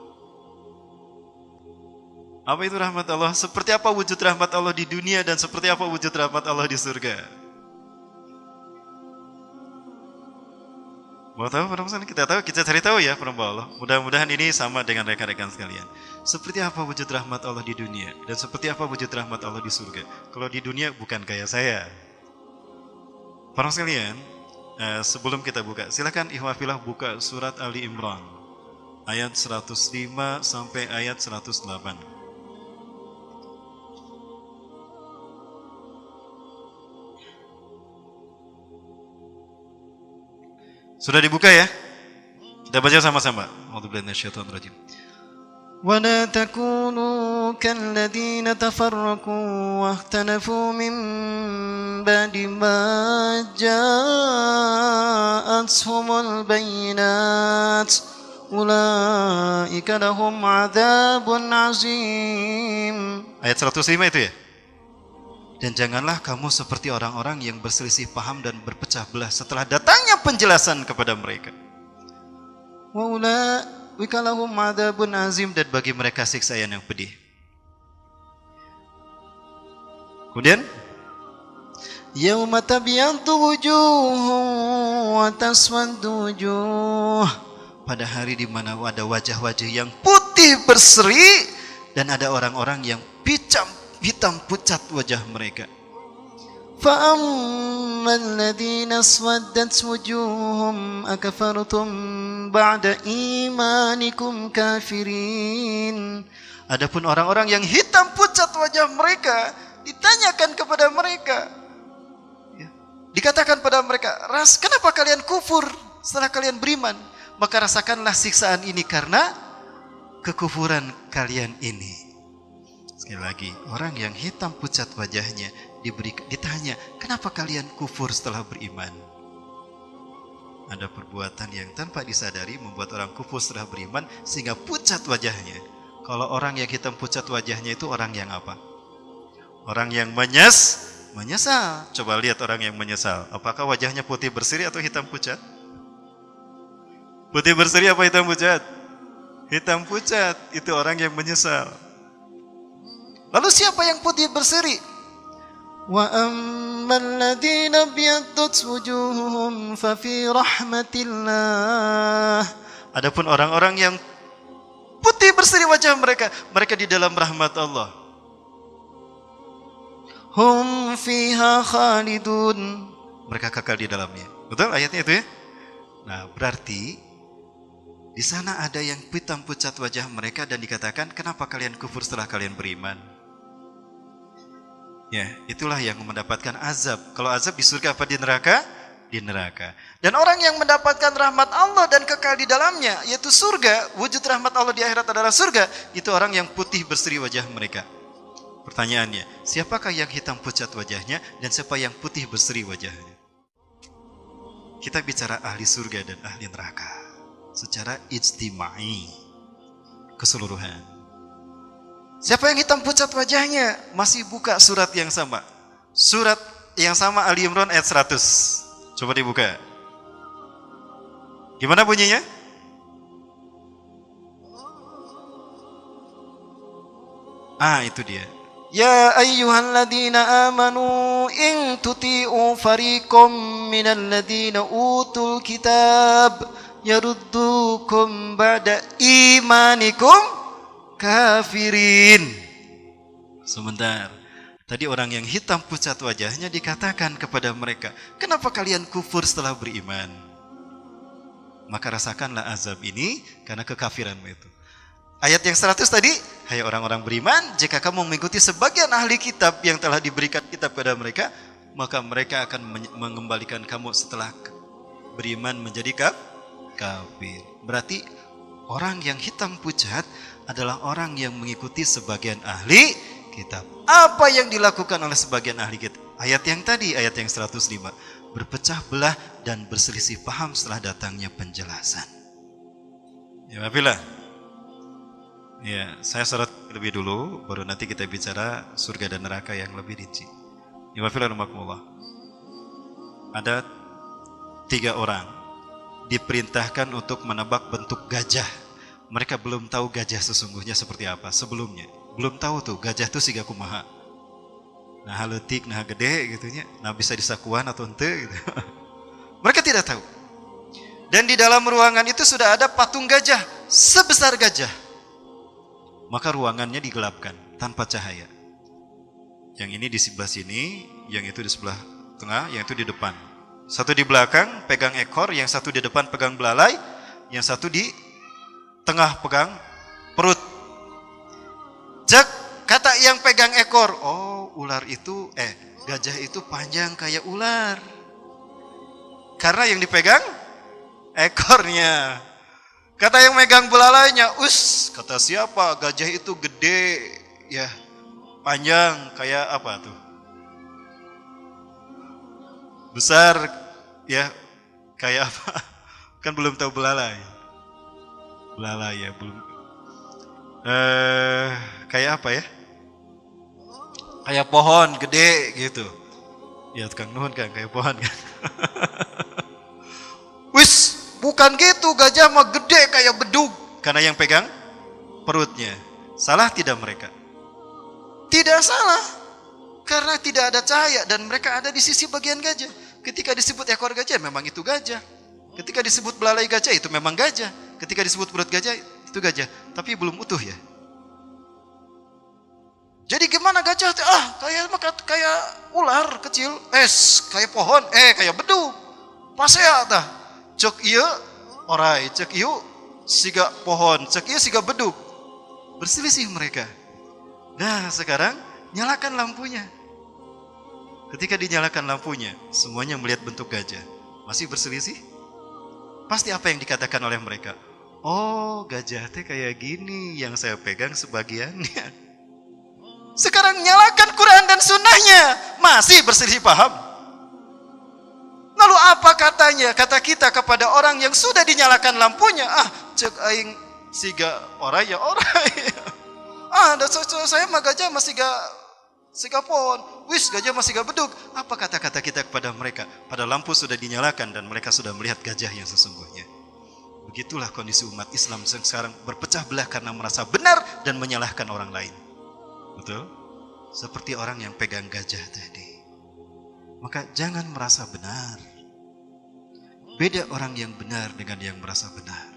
Apa itu rahmat Allah? Seperti apa wujud rahmat Allah di dunia dan seperti apa wujud rahmat Allah di surga? Mau tahu para pesan? Kita tahu, kita cari tahu ya para Allah. Mudah-mudahan ini sama dengan rekan-rekan sekalian. Seperti apa wujud rahmat Allah di dunia dan seperti apa wujud rahmat Allah di surga. Kalau di dunia bukan kayak saya. Para sekalian, sebelum kita buka, silakan ikhwafillah buka surat Ali Imran ayat 105 sampai ayat 108. Sudah dibuka ya? Kita baca sama-sama. A'udzubillahi minasyaitonir rajim. ولا تكونوا كالذين تفرقوا واختلفوا من بعد ما جاءتهم البينات أولئك لهم عذاب عظيم. Ayat 105 itu ya? Dan janganlah kamu seperti orang-orang yang berselisih paham dan berpecah belah setelah datangnya penjelasan kepada mereka. Wa'ulaika lahum adzabun azim, dan bagi mereka siksaan yang pedih. Kemudian yauma tabyaddu wujuhun wa taswaddu wujuh, pada hari di mana ada wajah-wajah yang putih berseri dan ada orang-orang yang hitam pucat wajah mereka. فَأَمَّا الَّذِينَ اسْوَدَّتْ وُجُوهُهُمْ أَكَفَرْتُمْ بَعْدَ إِيمَانِكُمْ كَافِرِينَ. Adapun orang-orang yang hitam pucat wajah mereka, ditanyakan kepada mereka, dikatakan pada mereka, kenapa kalian kufur setelah kalian beriman? Maka rasakanlah siksaan ini karena kekufuran kalian ini. Sekali lagi, orang yang hitam pucat wajahnya ditanya, kenapa kalian kufur setelah beriman? Ada perbuatan yang tanpa disadari membuat orang kufur setelah beriman sehingga pucat wajahnya. Kalau orang yang hitam pucat wajahnya itu orang yang apa? Orang yang menyesal. Coba lihat orang yang menyesal. Apakah wajahnya putih berseri atau hitam pucat? Putih berseri apa hitam pucat? Hitam pucat, itu orang yang menyesal. Lalu siapa yang putih berseri? Wa ammal ladzina biyaddat wujuhuhum fa fi rahmatillah. Adapun orang-orang yang putih berseri wajah mereka di dalam rahmat Allah. Hum fiha khalidun. Mereka kekal di dalamnya. Betul ayatnya itu ya? Nah, berarti di sana ada yang hitam pucat wajah mereka dan dikatakan, kenapa kalian kufur setelah kalian beriman? Ya, itulah yang mendapatkan azab. Kalau azab di surga apa di neraka? Di neraka. Dan orang yang mendapatkan rahmat Allah dan kekal di dalamnya, yaitu surga, wujud rahmat Allah di akhirat adalah surga, itu orang yang putih berseri wajah mereka. Pertanyaannya, siapakah yang hitam pucat wajahnya dan siapa yang putih berseri wajahnya? Kita bicara ahli surga dan ahli neraka secara ijtimai, keseluruhan. Siapa yang hitam pucat wajahnya? Masih buka surat yang sama. Surat yang sama Ali Imran ayat 100. Coba dibuka. Gimana bunyinya? Itu dia. Ya ayyuhalladzina amanu in tuti'u fariqam minal ladzina utul kitab yaruddukum ba'da imanikum kafirin. Sebentar. Tadi orang yang hitam pucat wajahnya dikatakan kepada mereka, kenapa kalian kufur setelah beriman? Maka rasakanlah azab ini karena kekafiranmu itu. Ayat yang 100 tadi, hai orang-orang beriman, jika kamu mengikuti sebagian ahli kitab yang telah diberikan kitab kepada mereka, maka mereka akan mengembalikan kamu setelah beriman menjadi kafir. Berarti orang yang hitam pucat adalah orang yang mengikuti sebagian ahli kitab. Apa yang dilakukan oleh sebagian ahli kitab? Ayat yang tadi, ayat yang 105. Berpecah belah dan berselisih paham setelah datangnya penjelasan. Ya, Wafilah. Ya, saya sorot lebih dulu, baru nanti kita bicara surga dan neraka yang lebih rinci. Ya, Wafilah rahmatullah. Ada 3 orang diperintahkan untuk menebak bentuk gajah. Mereka belum tahu gajah sesungguhnya seperti apa sebelumnya. Belum tahu tuh gajah tuh siga kumaha. Nah haletik, nah gede gitunya. Nah bisa disakuan atau ente gitu. Mereka tidak tahu. Dan di dalam ruangan itu sudah ada patung gajah sebesar gajah. Maka ruangannya digelapkan tanpa cahaya. Yang ini di sebelah sini, yang itu di sebelah tengah, yang itu di depan. Satu di belakang pegang ekor, yang satu di depan pegang belalai, yang satu di tengah pegang perut. Cek, kata yang pegang ekor, oh ular itu, gajah itu panjang kayak ular. Karena yang dipegang ekornya. Kata yang megang belalainya, kata siapa, gajah itu gede, ya panjang kayak apa tuh? Besar, ya kayak apa? Kan belum tahu belalai. Belalai ya, belum. Kayak apa ya? Kayak pohon gede gitu. Ya Kang Nuhun kan kayak pohon kan. Bukan gitu, gajah mah gede kayak bedug. Karena yang pegang perutnya. Salah tidak mereka? Tidak salah. Karena tidak ada cahaya dan mereka ada di sisi bagian gajah. Ketika disebut ekor gajah memang itu gajah. Ketika disebut belalai gajah itu memang gajah. Ketika disebut perut gajah itu gajah. Tapi belum utuh ya. Jadi gimana gajah? Kayak ular kecil, kayak pohon, kayak bedug. Pasea tah. Cek iya orai, cek iya siga pohon, cek iya siga bedug. Berselisih mereka. Nah, sekarang nyalakan lampunya. Ketika dinyalakan lampunya, semuanya melihat bentuk gajah. Masih berselisih? Pasti apa yang dikatakan oleh mereka? Oh, gajah teh kayak gini, yang saya pegang sebagiannya. Sekarang nyalakan Quran dan sunnahnya, masih berselisih paham. Lalu apa katanya? Kata kita kepada orang yang sudah dinyalakan lampunya, cek aing siga orai ya orai. Saya mah gajah masih siga pohon. Gajah masih gak bedug. Apa kata-kata kita kepada mereka? Pada lampu sudah dinyalakan dan mereka sudah melihat gajah yang sesungguhnya. Begitulah kondisi umat Islam sekarang berpecah belah karena merasa benar dan menyalahkan orang lain. Betul? Seperti orang yang pegang gajah tadi. Maka jangan merasa benar. Beda orang yang benar dengan yang merasa benar.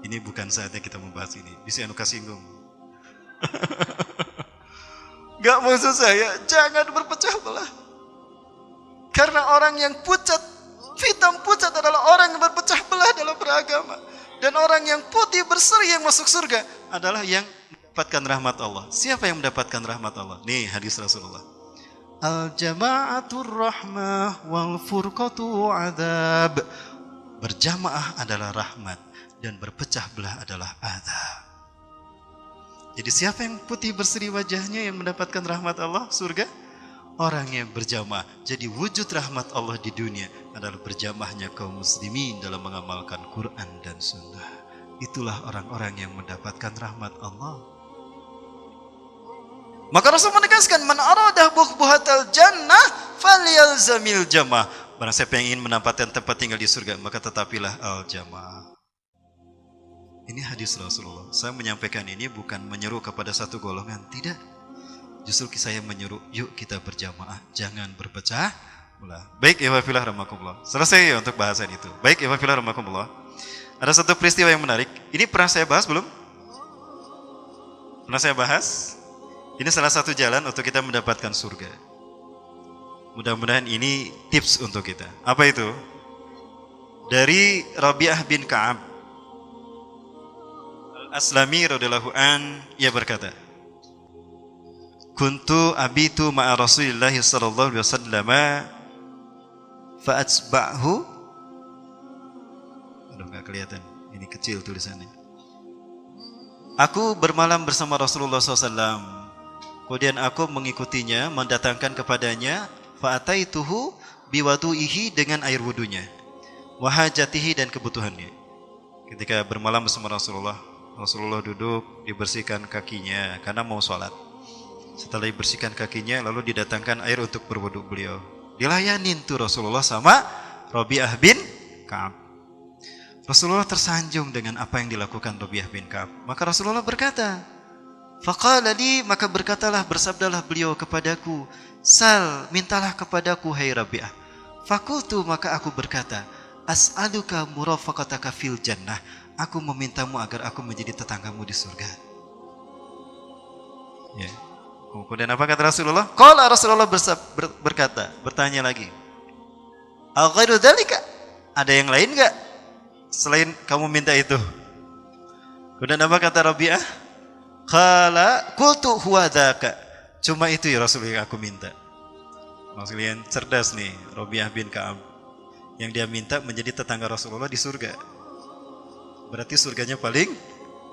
Ini bukan saatnya kita membahas ini. Bisa anu kasinggung. Gak maksud saya, jangan berpecah belah. Karena orang yang pucat, hitam pucat adalah orang yang berpecah belah dalam beragama. Dan orang yang putih berseri yang masuk surga adalah yang mendapatkan rahmat Allah. Siapa yang mendapatkan rahmat Allah? Nih hadis Rasulullah. Al-jama'atur rahmah wal furqatu adab. Berjamaah adalah rahmat dan berpecah belah adalah adab. Jadi siapa yang putih berseri wajahnya yang mendapatkan rahmat Allah surga? Orang yang berjamaah. Jadi wujud rahmat Allah di dunia adalah berjamaahnya kaum muslimin dalam mengamalkan Quran dan sunnah. Itulah orang-orang yang mendapatkan rahmat Allah. Maka Rasul menegaskan, man aradah buhbuhatal jannah falyalzamil jamaah. Barang siapa yang ingin mendapatkan tempat tinggal di surga, maka tetapilah al-jamaah. Ini hadis Rasulullah. Saya menyampaikan ini bukan menyeru kepada satu golongan, tidak. Justru saya menyeru, yuk kita berjamaah, jangan berpecah belah. Baik, ihwafillah rahmakumullah. Selesai ya untuk bahasan itu. Baik, ihwafillah rahmakumullah. Ada satu peristiwa yang menarik. Ini pernah saya bahas belum? Pernah saya bahas? Ini salah satu jalan untuk kita mendapatkan surga. Mudah-mudahan ini tips untuk kita. Apa itu? Dari Rabi'ah bin Ka'ab Al-Aslami radhiyallahu an, ia berkata, "Kuntu abitu ma'a Rasulillah sallallahu alaihi wasallam fa atsba'hu." Aduh, enggak kelihatan. Ini kecil tulisannya. Aku bermalam bersama Rasulullah SAW. Kemudian aku mengikutinya, mendatangkan kepadanya fa'ataituhu biwadu'ihi, dengan air wudunya, wahajatihi, dan kebutuhannya. Ketika bermalam bersama Rasulullah, Rasulullah duduk, dibersihkan kakinya karena mau sholat. Setelah dibersihkan kakinya, lalu didatangkan air untuk berwudu beliau. Dilayanin tuh Rasulullah sama Rabi'ah bin Ka'ab. Rasulullah tersanjung dengan apa yang dilakukan Rabi'ah bin Ka'ab. Maka Rasulullah berkata, faqala li, maka berkatalah, bersabdalah beliau kepadaku, sal, mintalah kepadaku hai Rabi'ah. Fakultu, maka aku berkata, as'aluka murafaqataka fil jannah, aku memintamu agar aku menjadi tetanggamu di surga. Ya. Kemudian apa kata Rasulullah? Qala, Rasulullah berkata, bertanya lagi, al ghairu dzalika, ada yang lain enggak selain kamu minta itu? Kemudian apa kata Rabi'ah? Qala qultu huwa dzaka, cuma itu ya Rasulullah yang aku minta. Maksudnya yang cerdas nih, Rabi'ah bin Ka'ab, yang dia minta menjadi tetangga Rasulullah di surga. Berarti surganya paling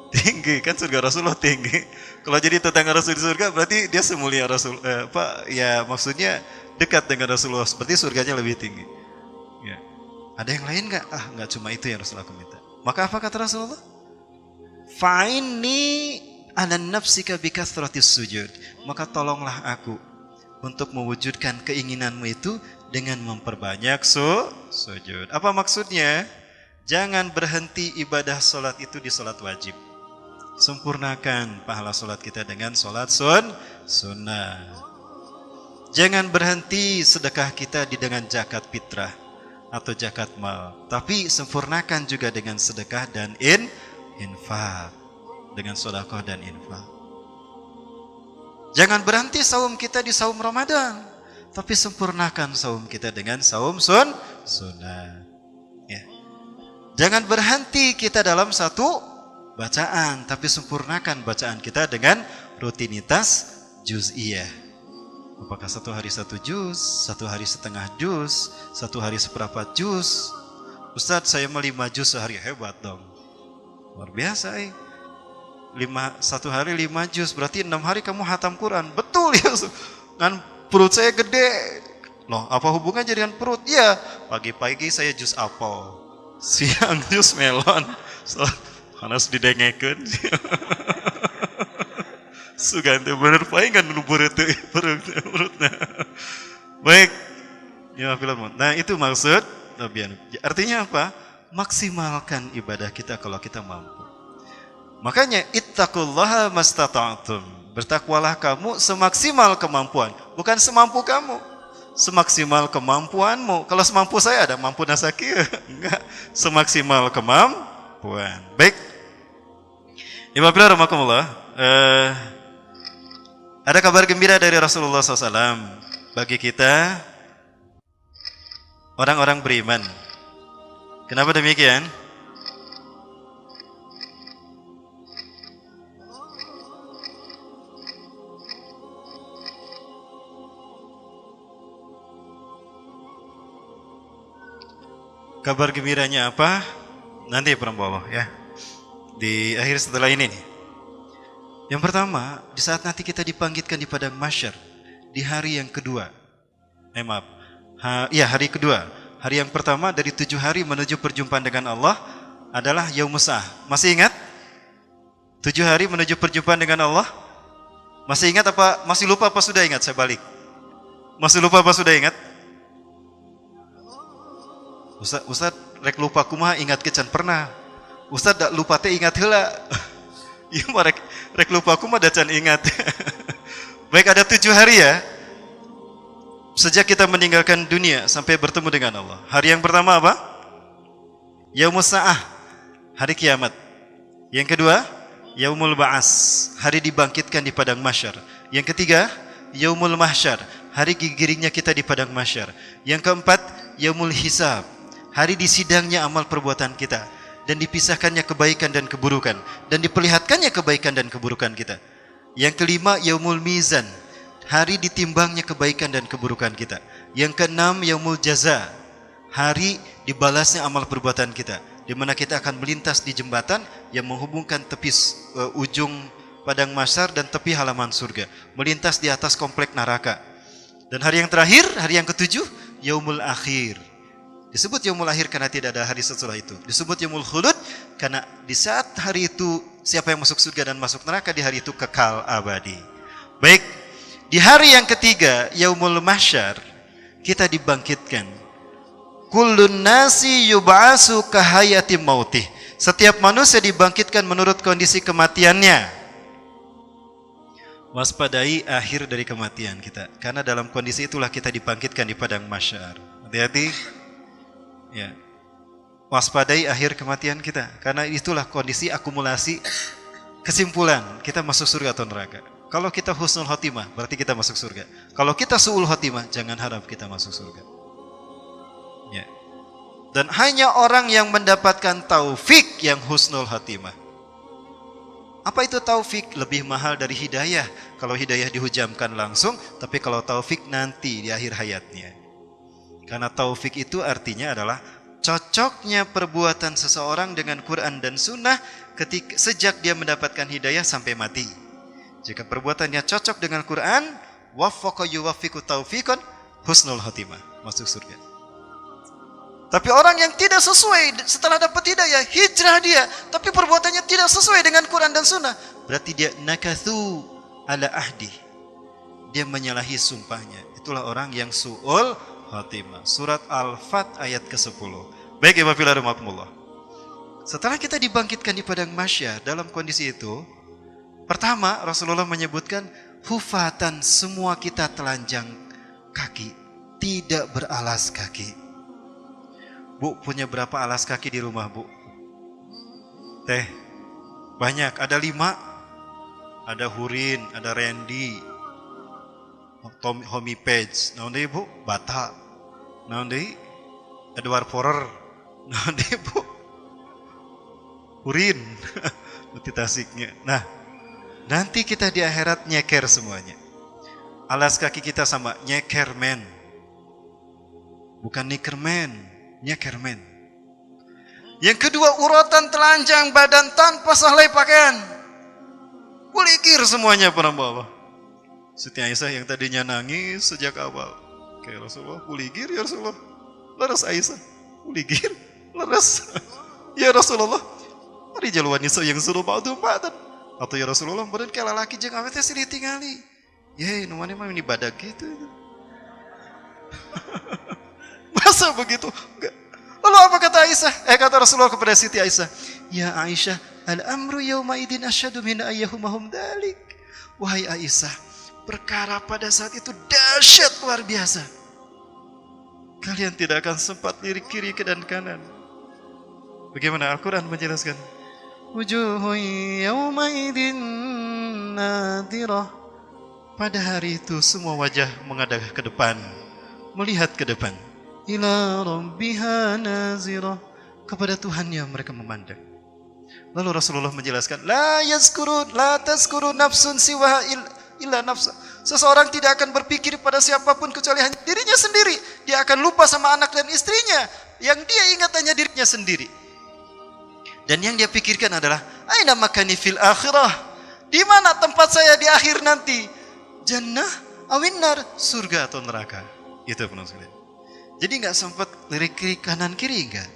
tinggi, kan surga Rasulullah tinggi. Kalau jadi tetangga Rasul di surga, berarti dia semulia Rasul. Ya maksudnya dekat dengan Rasulullah, seperti surganya lebih tinggi. Ya. Ada yang lain nggak? Nggak cuma itu yang Rasulullah aku minta. Maka apa kata Rasulullah? Fa'inni ala nafsika bikathratis sujud. Maka tolonglah aku untuk mewujudkan keinginanmu itu dengan memperbanyak sujud. Apa maksudnya? Jangan berhenti ibadah solat itu di solat wajib. Sempurnakan pahala solat kita dengan solat sunnah. Jangan berhenti sedekah kita dengan zakat fitrah atau zakat mal. Tapi sempurnakan juga dengan sedekah dan infak. Dengan sedekah dan infak. Jangan berhenti saum kita di saum Ramadan. Tapi sempurnakan saum kita dengan saum sunnah. Ya. Jangan berhenti kita dalam satu bacaan, tapi sempurnakan bacaan kita dengan rutinitas juz'iyah. Apakah satu hari satu juz, satu hari setengah juz, satu hari seperempat juz? Ustadz, saya mau 5 juz sehari, hebat dong. Luar biasa satu hari 5 juz, berarti 6 hari kamu hatam Quran. Betul ya, kan perut saya gede. Loh, apa hubungannya dengan perut? Ya, pagi-pagi saya juz apel, siang jus melon, panas didengekeun. Sugan teh bener paingan nu perutna. Baik. Ya film. Nah, itu maksud Nabian. Artinya apa? Maksimalkan ibadah kita kalau kita mampu. Makanya ittaqullaha mastata'tum. Bertakwalah kamu semaksimal kemampuan, bukan semampu kamu. Semaksimal kemampuanmu. Kalau semampu saya ada mampu nasaki, enggak. Semaksimal kemampuan. Baik. Ibu rahmatullah, ada kabar gembira dari Rasulullah SAW bagi kita orang-orang beriman. Kenapa demikian? Kabar gembiranya apa? Nanti Allah ya. Di akhir setelah ini nih. Yang pertama, di saat nanti kita dibangkitkan di padang mahsyar di hari yang kedua. Hari kedua. Hari yang pertama dari 7 hari menuju perjumpaan dengan Allah adalah Yaumus Sa'ah. Masih ingat? 7 hari menuju perjumpaan dengan Allah? Masih ingat apa? Masih lupa apa sudah ingat? Saya balik. Masih lupa apa sudah ingat? Ustaz rek lupa kumaha ingat kecan pernah. Ustaz dak lupa teh ingat heula. Ieu mah rek lupa kumaha da can ingat. Baik, ada 7 hari ya. Sejak kita meninggalkan dunia sampai bertemu dengan Allah. Hari yang pertama apa? Yaumus Sa'ah, hari kiamat. Yang kedua, Yaumul Ba'as, hari dibangkitkan di padang mahsyar. Yang ketiga, yaumul mahsyar, hari gigiringnya kita di padang mahsyar. Yang keempat, yaumul hisab, hari disidangnya amal perbuatan kita dan dipisahkannya kebaikan dan keburukan dan diperlihatkannya kebaikan dan keburukan kita. Yang kelima, yaumul mizan, hari ditimbangnya kebaikan dan keburukan kita. Yang keenam, yaumul jaza, hari dibalasnya amal perbuatan kita, di mana kita akan melintas di jembatan yang menghubungkan tepi ujung padang mahsyar dan tepi halaman surga, melintas di atas komplek neraka. Dan hari yang terakhir, hari yang ketujuh, yaumul akhir. Disebut yaumul akhir karena tidak ada hari setelah itu. Disebut yaumul khulud karena di saat hari itu siapa yang masuk surga dan masuk neraka di hari itu kekal abadi. Baik, di hari yang ketiga, yaumul mahsyar, kita dibangkitkan. Kullun nasi yub'asu kahayati mautih. Setiap manusia dibangkitkan menurut kondisi kematiannya. Waspadai akhir dari kematian kita, karena dalam kondisi itulah kita dibangkitkan di padang mahsyar. Hati-hati. Ya. Waspadai akhir kematian kita, karena itulah kondisi akumulasi kesimpulan kita masuk surga atau neraka. Kalau kita husnul khotimah, berarti kita masuk surga. Kalau kita su'ul khotimah, jangan harap kita masuk surga. Ya. Dan hanya orang yang mendapatkan taufik yang husnul khotimah. Apa itu taufik? Lebih mahal dari hidayah. Kalau hidayah dihujamkan langsung, tapi kalau taufik nanti di akhir hayatnya. Karena taufik itu artinya adalah cocoknya perbuatan seseorang dengan Quran dan Sunnah sejak dia mendapatkan hidayah sampai mati. Jika perbuatannya cocok dengan Quran, waffaqa yuwaffiqu taufiqan husnul khotimah, masuk surga. Tapi orang yang tidak sesuai setelah dapat hidayah, hijrah dia, tapi perbuatannya tidak sesuai dengan Quran dan Sunnah, berarti dia nakathu ala ahdi. Dia menyalahi sumpahnya. Itulah orang yang su'ul khotimah. Surat Al-Fat ayat ke-10. Baik, Ibu Fillah rahmatullah. Setelah kita dibangkitkan di padang mahsyar dalam kondisi itu, pertama Rasulullah menyebutkan hufatan, semua kita telanjang kaki, tidak beralas kaki. Bu, punya berapa alas kaki di rumah, Bu? Teh, banyak. Ada 5. Ada Hurin, ada Randy, Homi Page. Naon deui, Bu? Bata. Naon deui? Edward Forer. Naon deui, Bu? Hurin. Muti Tasiknya. Nah, nanti kita di akhirat nyeker semuanya. Alas kaki kita sama nyeker men. Bukan nikerman. Nyekermen. Yang kedua, uratan telanjang badan tanpa sahlai pakaian. Kulikir semuanya para bawa. Siti Aisyah yang tadinya nangis sejak awal. Kayak Rasulullah, kulikir ya Rasulullah. Leres Aisyah, kulikir, leres. Ya Rasulullah, mari jaluan nisa yang suruh ba'du ba'dan. Atau ya Rasulullah, badan kayak lalaki jeng awetnya silih tingali. Ya, numane mah ini badak gitu. Masa begitu? Enggak. Lalu apa kata Aisyah? Kata Rasulullah kepada Siti Aisyah, ya Aisyah, al-amru yawma idin asyadu min ayyahumahum dalik. Wahai Aisyah, perkara pada saat itu dahsyat luar biasa. Kalian tidak akan sempat lirik kiri ke dan kanan. Bagaimana Al-Quran menjelaskan? Wujuhun yawma idin nadirah. Pada hari itu semua wajah menghadap ke depan, melihat ke depan. Ila rabbiha nazirah, kepada Tuhannya mereka memandang. Lalu Rasulullah menjelaskan, la tazkuru nafsun siwa illa nafsa. Seseorang tidak akan berpikir pada siapapun kecuali hanya dirinya sendiri. Dia akan lupa sama anak dan istrinya. Yang dia ingat hanya dirinya sendiri. Dan yang dia pikirkan adalah, aina makani fil akhirah? Di mana tempat saya di akhir nanti? Jannah awin nar, surga atau neraka. Itu penuh sekali. Jadi nggak sempat lirik kiri kanan kiri enggak.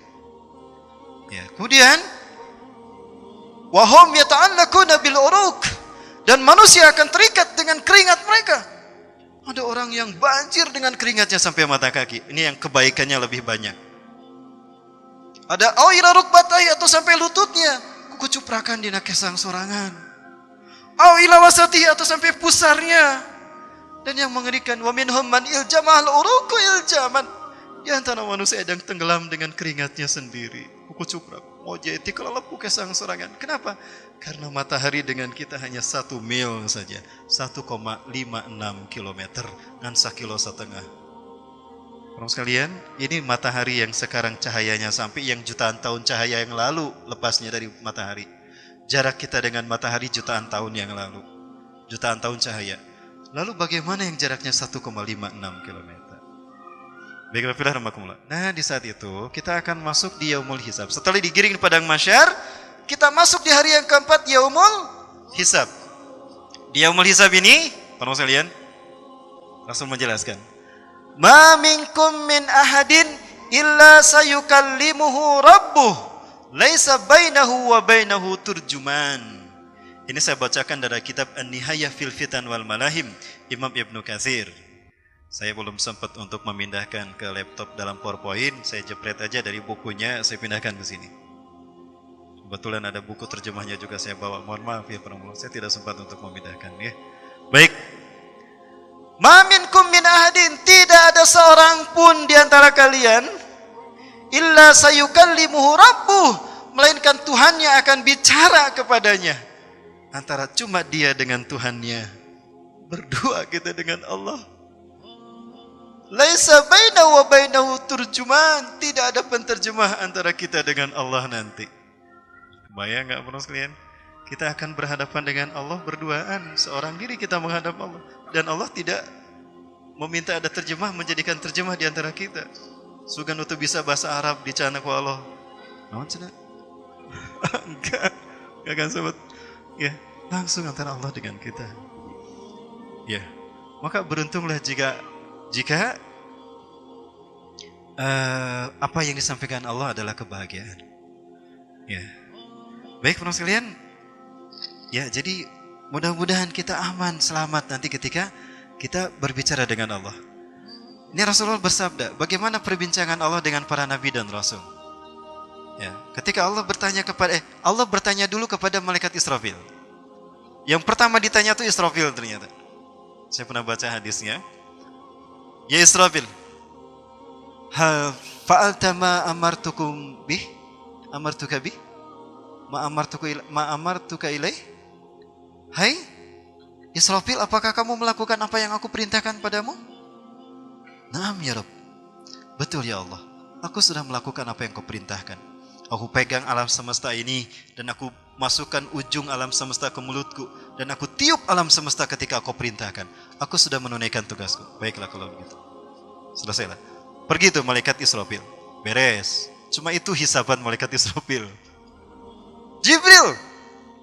Ya, kemudian wahum yata'allaquna bil uruq, dan manusia akan terikat dengan keringat mereka. Ada orang yang banjir dengan keringatnya sampai mata kaki. Ini yang kebaikannya lebih banyak. Ada ila rukbatai, atau sampai lututnya, kuku cuprakan dina kesang sorangan. Ila wasati, atau sampai pusarnya. Dan yang mengerikan, wa minhum man iljamal uruqu iljaman. Di antara manusia yang tenggelam dengan keringatnya sendiri. kucuprak, mau jeti kalau lepu kesang sorangan. Kenapa? Karena matahari dengan kita hanya 1 mil saja, 1,56 kilometer, ngan 1,5 kilo. Orang sekalian, ini matahari yang sekarang cahayanya sampai yang jutaan tahun cahaya yang lalu lepasnya dari matahari. Jarak kita dengan matahari jutaan tahun yang lalu, jutaan tahun cahaya. Lalu bagaimana yang jaraknya 1,56 kilometer? Baiklah, pilih rahmakumullah. Nah, di saat itu kita akan masuk di yaumul hisab. Setelah digiring di padang mahsyar, kita masuk di hari yang keempat, yaumul hisab. Di yaumul hisab ini, para sekalian, Rasul menjelaskan, "Ma minkum min ahadin illa sayukallimuhu rabbuh, laisa bainahu wa bainahu turjuman." Ini saya bacakan dari kitab An-Nihayah fil Fitan wal Malahim, Imam Ibnu Katsir. Saya belum sempat untuk memindahkan ke laptop dalam PowerPoint, saya jepret aja dari bukunya, saya pindahkan ke sini. Kebetulan ada buku terjemahnya juga saya bawa. Mohon maaf ya para ulama, saya tidak sempat untuk memindahkan ya. Baik. Ma minkum min ahadin, tidak ada seorang pun di antara kalian illa sayukallimuhu rabbuh, melainkan Tuhannya akan bicara kepadanya. Antara cuma dia dengan Tuhannya. Berdua kita dengan Allah. Laisa bainahu wa bainahu turjuman, tidak ada penterjemah antara kita dengan Allah nanti. Bayang enggak para sekalian? Kita akan berhadapan dengan Allah berduaan, seorang diri kita menghadap Allah, dan Allah tidak meminta ada terjemah, menjadikan terjemah di antara kita. Sugan untuk bisa bahasa Arab dicana ku Allah. Naon cenah? Enggak kan sobat. Ya, langsung antara Allah dengan kita. Ya. Maka beruntunglah jika apa yang disampaikan Allah adalah kebahagiaan. Ya. Baik para sekalian. Ya, jadi mudah-mudahan kita aman, selamat nanti ketika kita berbicara dengan Allah. Ini Rasulullah bersabda, bagaimana perbincangan Allah dengan para nabi dan rasul? Ya, ketika Allah bertanya dulu kepada malaikat Israfil. Yang pertama ditanya itu Israfil ternyata. Saya pernah baca hadisnya. Ya Israfil, hal fa'alta ma amartukum bih? Amartuka bih? Ma amartuka ilaih? Hai Israfil, apakah kamu melakukan apa yang aku perintahkan padamu? Naam ya Rabb. Betul ya Allah, aku sudah melakukan apa yang kau perintahkan. Aku pegang alam semesta ini dan aku masukkan ujung alam semesta ke mulutku dan aku tiup alam semesta ketika kau perintahkan. Aku sudah menunaikan tugasku. Baiklah kalau begitu. Selesailah. Pergi tuh malaikat Israfil. Beres. Cuma itu hisaban malaikat Israfil. Jibril,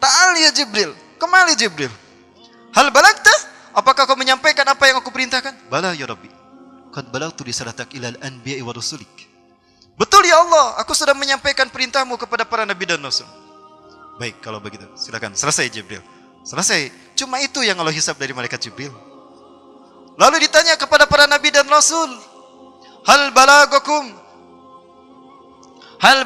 ta'al ya Jibril. Kemali Jibril. Hal balagta? Apakah kau menyampaikan apa yang aku perintahkan? Bala ya Rabbi. Qad balagtu risalatak ilal anbiya'i wa rusulik. Betul ya Allah, aku sudah menyampaikan perintahmu kepada para nabi dan rasul. Baik, kalau begitu, silakan. Selesai Jibril. Selesai. Cuma itu yang Allah hisab dari malaikat Jibril. Lalu ditanya kepada para nabi dan rasul, hal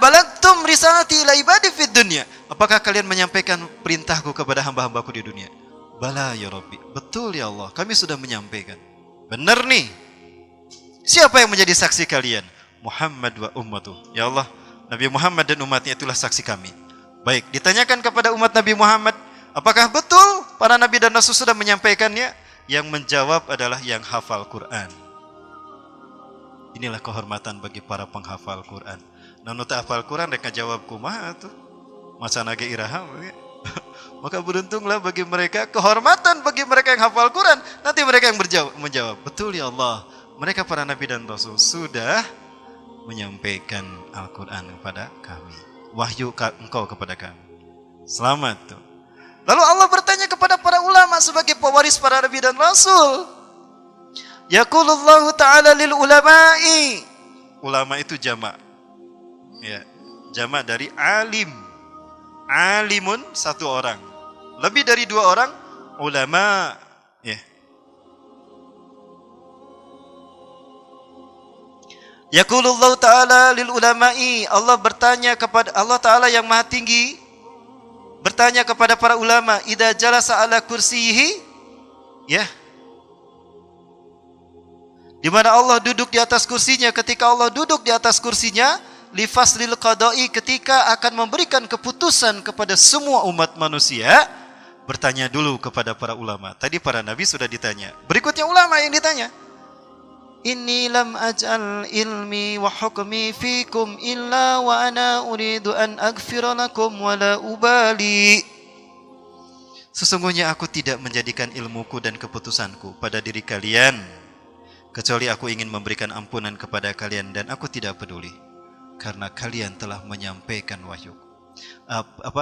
balagtum risalati ila ibadi fid dunya? Apakah kalian menyampaikan perintahku kepada hamba-hambaku di dunia? Bala ya Rabbi. Betul ya Allah, kami sudah menyampaikan. Benar nih. Siapa yang menjadi saksi kalian? Muhammad wa ummatuh. Ya Allah, Nabi Muhammad dan umatnya itulah saksi kami. Baik, ditanyakan kepada umat Nabi Muhammad, apakah betul para nabi dan rasul sudah menyampaikannya? Yang menjawab adalah yang hafal Quran. Inilah kehormatan bagi para penghafal Quran. Nanu teu hafal Quran rek ngajawab kumaha atuh? Macana ge iraha. Maka beruntunglah bagi mereka, kehormatan bagi mereka yang hafal Quran. Nanti mereka yang menjawab, betul ya Allah, mereka para nabi dan rasul sudah menyampaikan Al-Quran kepada kami. Wahyu engkau kepada kami. Selamat tuh. Lalu Allah bertanya kepada para ulama sebagai pewaris para nabi dan rasul. Yaqulullahu ta'ala lil ulama'i. Ulama itu jamak. Ya, jamak dari alim. Alimun satu orang. Lebih dari 2 orang ulama. Ya. Yaqulullahu ta'ala lil ulama'i. Allah bertanya kepada Allah Ta'ala yang Maha Tinggi bertanya kepada para ulama, idza jalasa ala kursiyihi, ya. Di mana Allah duduk di atas kursinya, ketika Allah duduk di atas kursinya, li faslil qada'i, ketika akan memberikan keputusan kepada semua umat manusia, bertanya dulu kepada para ulama. Tadi para nabi sudah ditanya. Berikutnya ulama yang ditanya. Inni lam aj'al ilmi wa hukmi fikum illa wa ana uridu an aghfira lakum wa la ubali. Sesungguhnya aku tidak menjadikan ilmuku dan keputusanku pada diri kalian, kecuali aku ingin memberikan ampunan kepada kalian dan aku tidak peduli, karena kalian telah menyampaikan wahyu.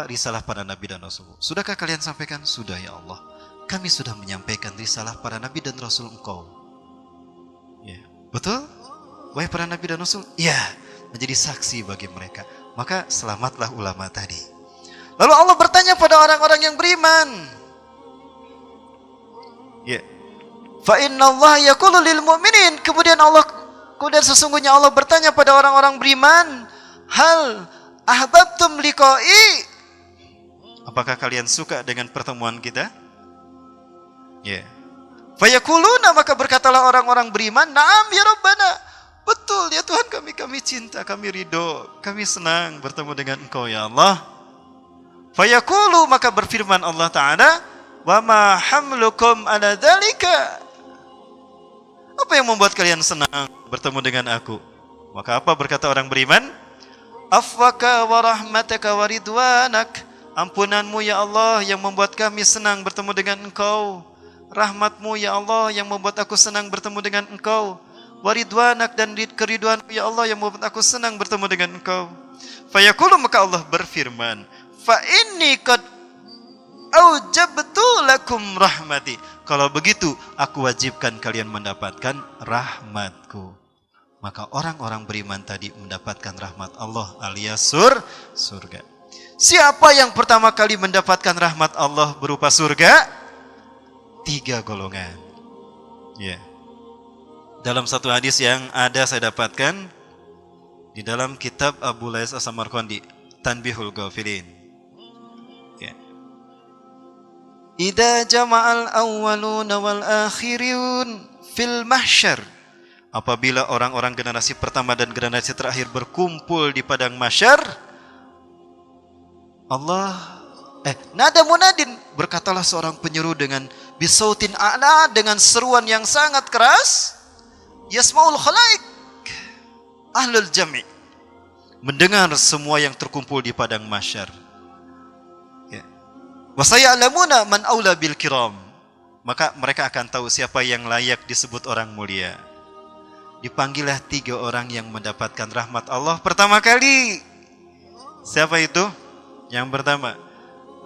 Risalah para nabi dan rasul. Sudahkah kalian sampaikan? Sudah ya Allah. Kami sudah menyampaikan risalah para nabi dan rasul Engkau. Ya, betul? Wahai para nabi dan rasul? Ya, menjadi saksi bagi mereka. Maka selamatlah ulama tadi. Lalu Allah bertanya pada orang-orang yang beriman. Ya. Fa innallaha yaqulu lil mu'minin. Kemudian sesungguhnya Allah bertanya pada orang-orang beriman, hal ahbabtum liqa'i? Apakah kalian suka dengan pertemuan kita? Ya. Fayaquluna, maka berkatalah orang-orang beriman, na'am ya Rabbana. Betul ya Tuhan kami, kami cinta, kami ridho, kami senang bertemu dengan Engkau ya Allah. Fayaqulu, maka berfirman Allah Ta'ala, wa ma hamlukum ala dzalika? Apa yang membuat kalian senang bertemu dengan aku? Maka apa berkata orang beriman? Afwaka wa rahmataka wa ridwanak. Ampunanmu ya Allah yang membuat kami senang bertemu dengan Engkau. Rahmatmu ya Allah yang membuat aku senang bertemu dengan Engkau. Waridwanak, dan keriduanmu ya Allah yang membuat aku senang bertemu dengan Engkau. Fayaqulu, maka Allah berfirman, fa inni qad aujabtu lakum rahmati. Kalau begitu aku wajibkan kalian mendapatkan rahmatku. Maka orang-orang beriman tadi mendapatkan rahmat Allah alias surga. Siapa yang pertama kali mendapatkan rahmat Allah berupa surga? 3 golongan. Ya. Dalam satu hadis yang ada saya dapatkan di dalam kitab Abu Lais As-Samarqandi, Tanbihul Ghafilin. Ya. Idza jama'al awwaluna wal akhirun fil mahsyar. Apabila orang-orang generasi pertama dan generasi terakhir berkumpul di padang mahsyar, nada munadin, berkatalah seorang penyeru dengan bisautin a'la, dengan seruan yang sangat keras, yasmaul khalaik ahlul jami', mendengar semua yang terkumpul di padang mahsyar. Ya. Wa sayalamuna man aula bil kiram, maka mereka akan tahu siapa yang layak disebut orang mulia. Dipanggillah 3 orang yang mendapatkan rahmat Allah pertama kali. Siapa itu? Yang pertama,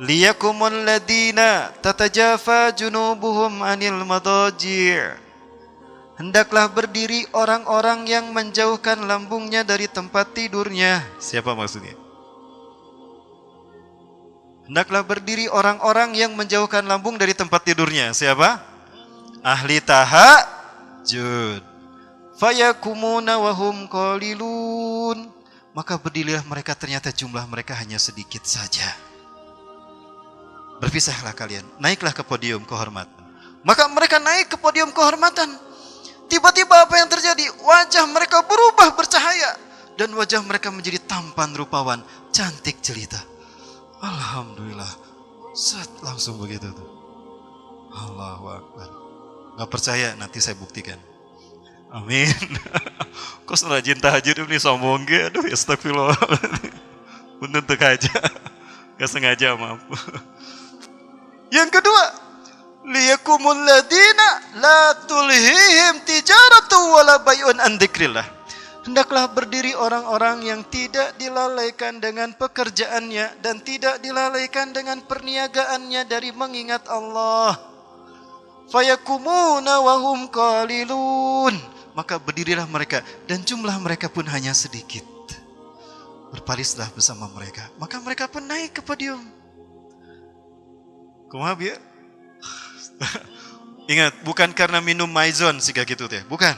liyakumul ladina tatajafa junubuhum anil madaji'. Hendaklah berdiri orang-orang yang menjauhkan lambungnya dari tempat tidurnya. Siapa maksudnya? Hendaklah berdiri orang-orang yang menjauhkan lambung dari tempat tidurnya. Siapa? Ahli tahajud. Fayakumuna wahum qalilun. Maka berdirilah mereka, ternyata jumlah mereka hanya sedikit saja. Berpisahlah kalian, naiklah ke podium kehormatan. Maka mereka naik ke podium kehormatan. Tiba-tiba apa yang terjadi? Wajah mereka berubah bercahaya, dan wajah mereka menjadi tampan rupawan, cantik jelita. Alhamdulillah. Langsung begitu tuh. Allahu Akbar. Gak percaya, nanti saya buktikan. Amin. Kok rajin tahajud ini sombong ge? Aduh, astagfirullah. Punten teu aja. Gak sengaja, maaf. Yang kedua, liyakumul ladina la tulhihim tijaratu wala bay'un an dzikrillah. Hendaklah berdiri orang-orang yang tidak dilalaikan dengan pekerjaannya dan tidak dilalaikan dengan perniagaannya dari mengingat Allah. Fayakumuna wahum qalilun. Maka berdirilah mereka dan jumlah mereka pun hanya sedikit. Berbarislah bersama mereka. Maka mereka pun naik ke podium. Kumaha bieu? Ingat, bukan karena minum maizon siga gitu teh, bukan.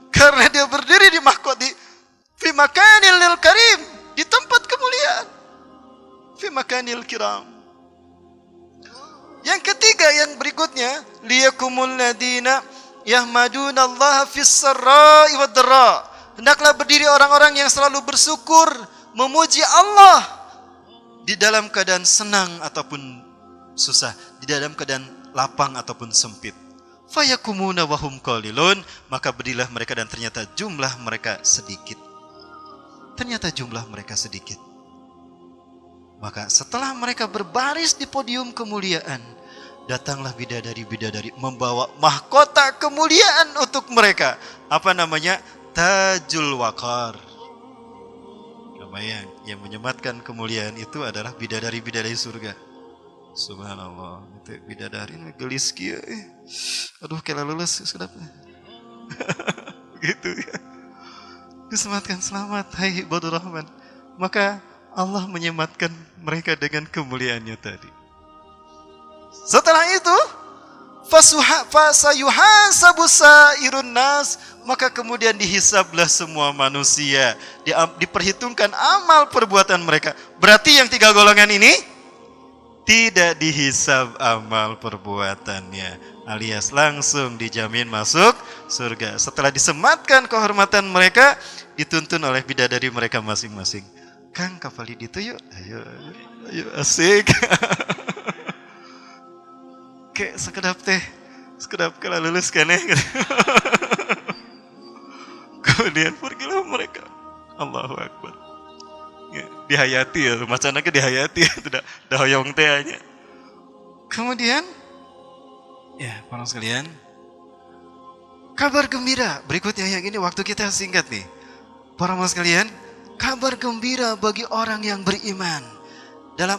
Karena dia berdiri di mahkoti fi makanil lil karim, di tempat kemuliaan. Fi makanil kiram. Yang ketiga, yang berikutnya, liyakumul ladina yahmadunallaha fis sarra'i wad dharra. Hendaklah berdiri orang-orang yang selalu bersyukur, memuji Allah di dalam keadaan senang ataupun susah, di dalam keadaan lapang ataupun sempit. Fayakumuna wahum qalilun, maka berdirilah mereka dan ternyata jumlah mereka sedikit. Ternyata jumlah mereka sedikit. Maka setelah mereka berbaris di podium kemuliaan, datanglah bidadari-bidadari membawa mahkota kemuliaan untuk mereka. Apa namanya? Tajul Waqar. Namanya yang menyematkan kemuliaan itu adalah bidadari-bidadari surga. Subhanallah, itu bidadari gelis kieu. Aduh, kela lulus sedap. Gitu ya. Disematkan selamat, hai ibadur rahman. Maka Allah menyematkan mereka dengan kemuliaannya tadi. Setelah itu, fasayuhasabu sairun nas, maka kemudian dihisablah semua manusia, diperhitungkan amal perbuatan mereka. Berarti yang 3 golongan ini tidak dihisab amal perbuatannya, alias langsung dijamin masuk surga. Setelah disematkan kehormatan mereka, dituntun oleh bidadari mereka masing-masing. Kang kapali ditu yuk, ayo asik. Kayak sekedap kala lulus kan ya. Kemudian pergilah mereka. Allahu Akbar. Ya, dihayati ya, macam ke dihayati ya, tidak dahoyong teh nya. Kemudian, ya para sekalian, kabar gembira berikutnya yang ini waktu kita singkat nih. Para sekalian, kabar gembira bagi orang yang beriman.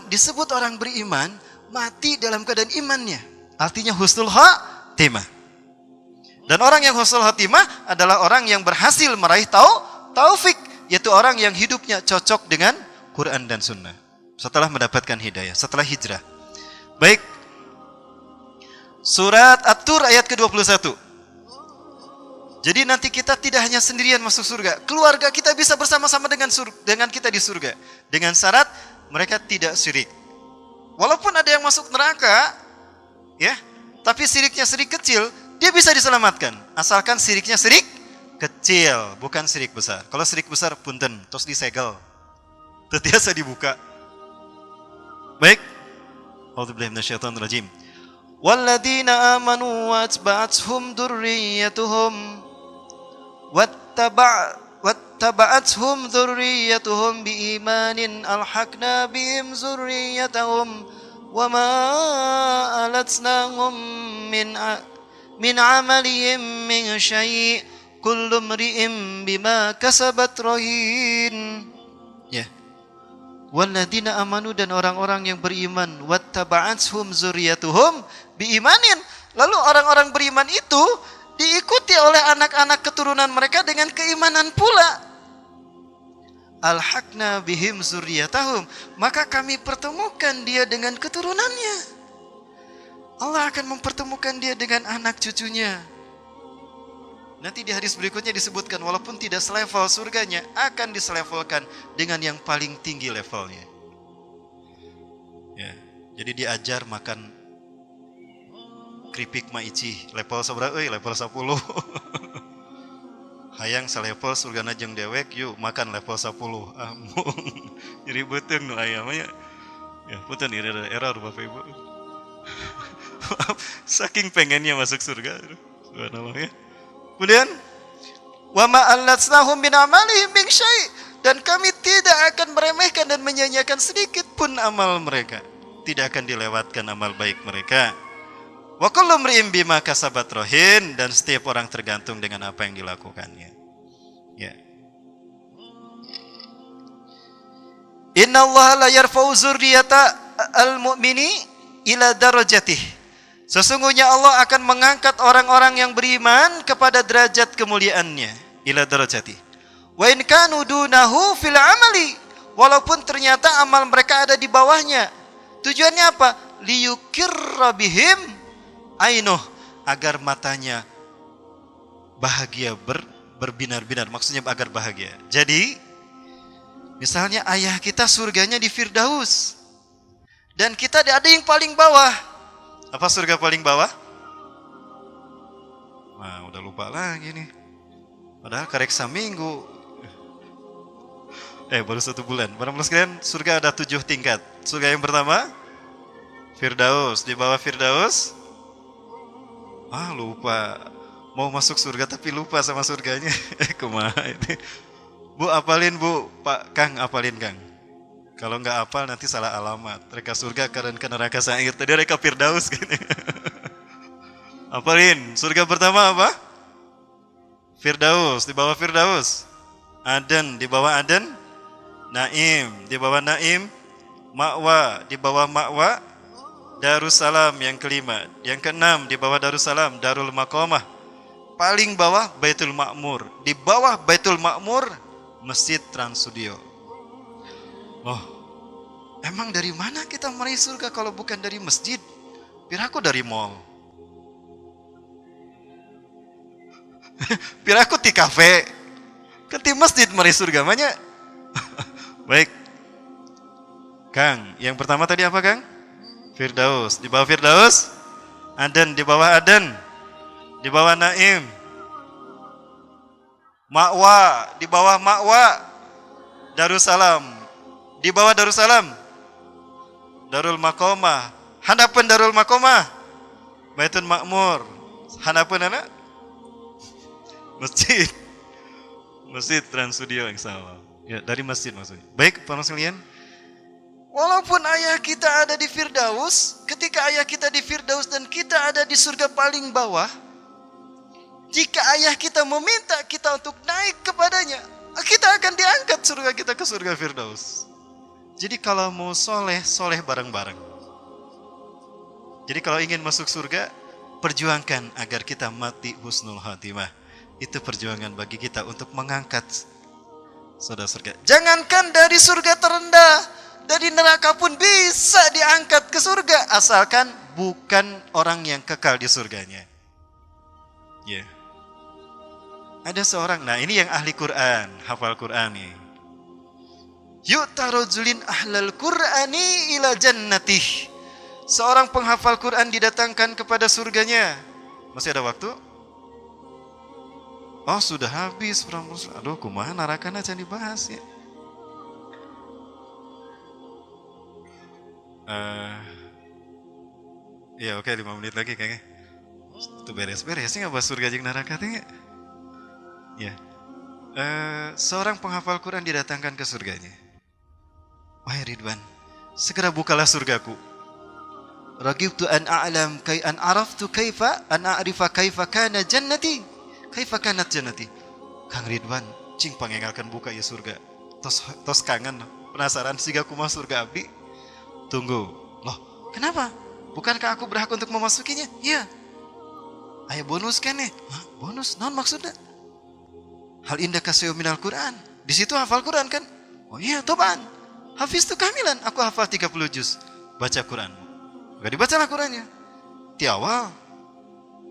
Disebut orang beriman mati dalam keadaan imannya. Artinya husnul khatimah. Dan orang yang husnul khatimah adalah orang yang berhasil meraih taufik, yaitu orang yang hidupnya cocok dengan Quran dan Sunnah setelah mendapatkan hidayah, setelah hijrah. Baik, surat At-Tur ayat ke-21. Jadi nanti kita tidak hanya sendirian masuk surga, keluarga kita bisa bersama-sama dengan kita di surga, dengan syarat mereka tidak syirik. Walaupun ada yang masuk neraka, ya, tapi syiriknya syirik kecil, dia bisa diselamatkan asalkan syiriknya syirik kecil, bukan syirik besar. Kalau syirik besar punten, terus disegel, terbiasa dibuka. Baik, A'udzubillahi minasyaitonir rajim. Walladzina amanu wa atba'athum dzurriyyatuhum wattaba'athum dzurriyyatuhum biimanin alhaqna bihim dzurriyyatahum wama alatnahum min amalihim min syai'. Kullu mri'im bima kasabat rahin. Ya. Walladzina amanu, dan orang-orang yang beriman, wattaba'athum dzurriyyatuhum biimanin. Lalu orang-orang beriman itu diikuti oleh anak-anak keturunan mereka dengan keimanan pula. Alhaqna bihim dzurriyyatahum, maka kami pertemukan dia dengan keturunannya. Allah akan mempertemukan dia dengan anak cucunya. Nanti di hadis berikutnya disebutkan walaupun tidak selevel surganya, akan diselevelkan dengan yang paling tinggi levelnya. Ya, jadi diajar makan keripik maici level seberapa? Level 10. Hayang selevel surgana jeung dewek, yuk makan level 10. Jadi betul nu aya mah ya. Ya, punten error Bapak Ibu. Saking pengennya masuk surga. Subhanallah ya. Kemudian, wa ma allatnahum min amalihim min syai', dan kami tidak akan meremehkan dan menyanyiakan sedikit pun amal mereka. Tidak akan dilewatkan amal baik mereka. Wa kullu mri'in bima kasabat rahin, dan setiap orang tergantung dengan apa yang dilakukannya. Ya. Innallaha la yarfa'u dzurriyyata al-mu'mini ila darajatih. Sesungguhnya Allah akan mengangkat orang-orang yang beriman kepada derajat kemuliaannya. Ila darajati. Wa in kanu dunahu fil amali. Walaupun ternyata amal mereka ada di bawahnya. Tujuannya apa? Liyukirra bihim ainuh. Agar matanya bahagia, berbinar-binar. Maksudnya agar bahagia. Jadi, misalnya ayah kita surganya di Firdaus. Dan kita ada yang paling bawah. Apa surga paling bawah? Wah, udah lupa lagi nih. Padahal karek saminggu. Baru 1 bulan. Para sekalian, surga ada 7 tingkat. Surga yang pertama, Firdaus. Di bawah Firdaus, lupa. Mau masuk surga tapi lupa sama surganya. Kumaha ini. Bu, apalin Bu. Pak Kang, apalin Kang. Kalau nggak apal nanti salah alamat. Reka surga karena ke neraka sa'ir. Tadi reka Firdaus gini. Apalin. Surga pertama apa? Firdaus. Di bawah Firdaus, Aden. Di bawah Aden, Naim. Di bawah Naim, Ma'wa. Di bawah Ma'wa, Darussalam yang kelima. Yang keenam di bawah Darussalam, Darul Maqamah. Paling bawah Baitul Ma'mur. Di bawah Baitul Ma'mur, Masjid Trans Studio. Oh, emang dari mana kita meraih surga kalau bukan dari masjid? Piraku dari mall. Piraku di kafe. Ke masjid meraih surga banyak. Baik. Kang, yang pertama tadi apa Kang? Firdaus. Di bawah Firdaus, Aden. Di bawah Aden, di bawah Naim, Ma'wa. Di bawah Ma'wa, Darussalam. Di bawah Darussalam, Darul Maqamah. Hadapan Darul Maqamah, Baitul Ma'mur. Hadapan anak masjid. Masjid Trans Studio yang sama. Ya, dari masjid maksudnya. Baik, para sekalian. Walaupun ayah kita ada di Firdaus, ketika ayah kita di Firdaus dan kita ada di surga paling bawah, jika ayah kita meminta kita untuk naik kepadanya, kita akan diangkat surga kita ke surga Firdaus. Jadi kalau mau soleh, soleh bareng-bareng. Jadi kalau ingin masuk surga, perjuangkan agar kita mati husnul khatimah. Itu perjuangan bagi kita untuk mengangkat saudara surga. Jangankan dari surga terendah, dari neraka pun bisa diangkat ke surga, asalkan bukan orang yang kekal di surganya. Ya. Ada seorang, nah ini yang ahli Quran, hafal Quran nih. Yu'ta rajulin ahlal Qur'ani ila jannatih. Seorang penghafal Quran didatangkan kepada surganya. Masih ada waktu? Oh, sudah habis. Aduh, kumaha narakana can dibahas ya. Ya oke, 5 menit lagi kayaknya. Itu beres-beres nggak bahas surga jeung neraka teh. Ya. Seorang penghafal Quran didatangkan ke surganya. Wahai Ridwan, segera bukalah surgaku. Ragibtu an a'lam kay an araftu kaifa an a'rifa kaifa kana jannati. Kaifa kanat jannati. Kang Ridwan, cing pangengalkan buka ya surga. Tos kangen, penasaran siga kumaha surga abdi. Tunggu. Loh, kenapa? Bukankah aku berhak untuk memasukinya? Iya. Aya bonus kan nih? Hah, bonus? Naon maksudnya? Hal indah kasih minal Quran. Di situ hafal Quran kan? Oh iya, toban. Hafiz tu kamilan. Aku hafal 30 juz. Baca Quran. Gak dibacalah Qurannya. Ti awal.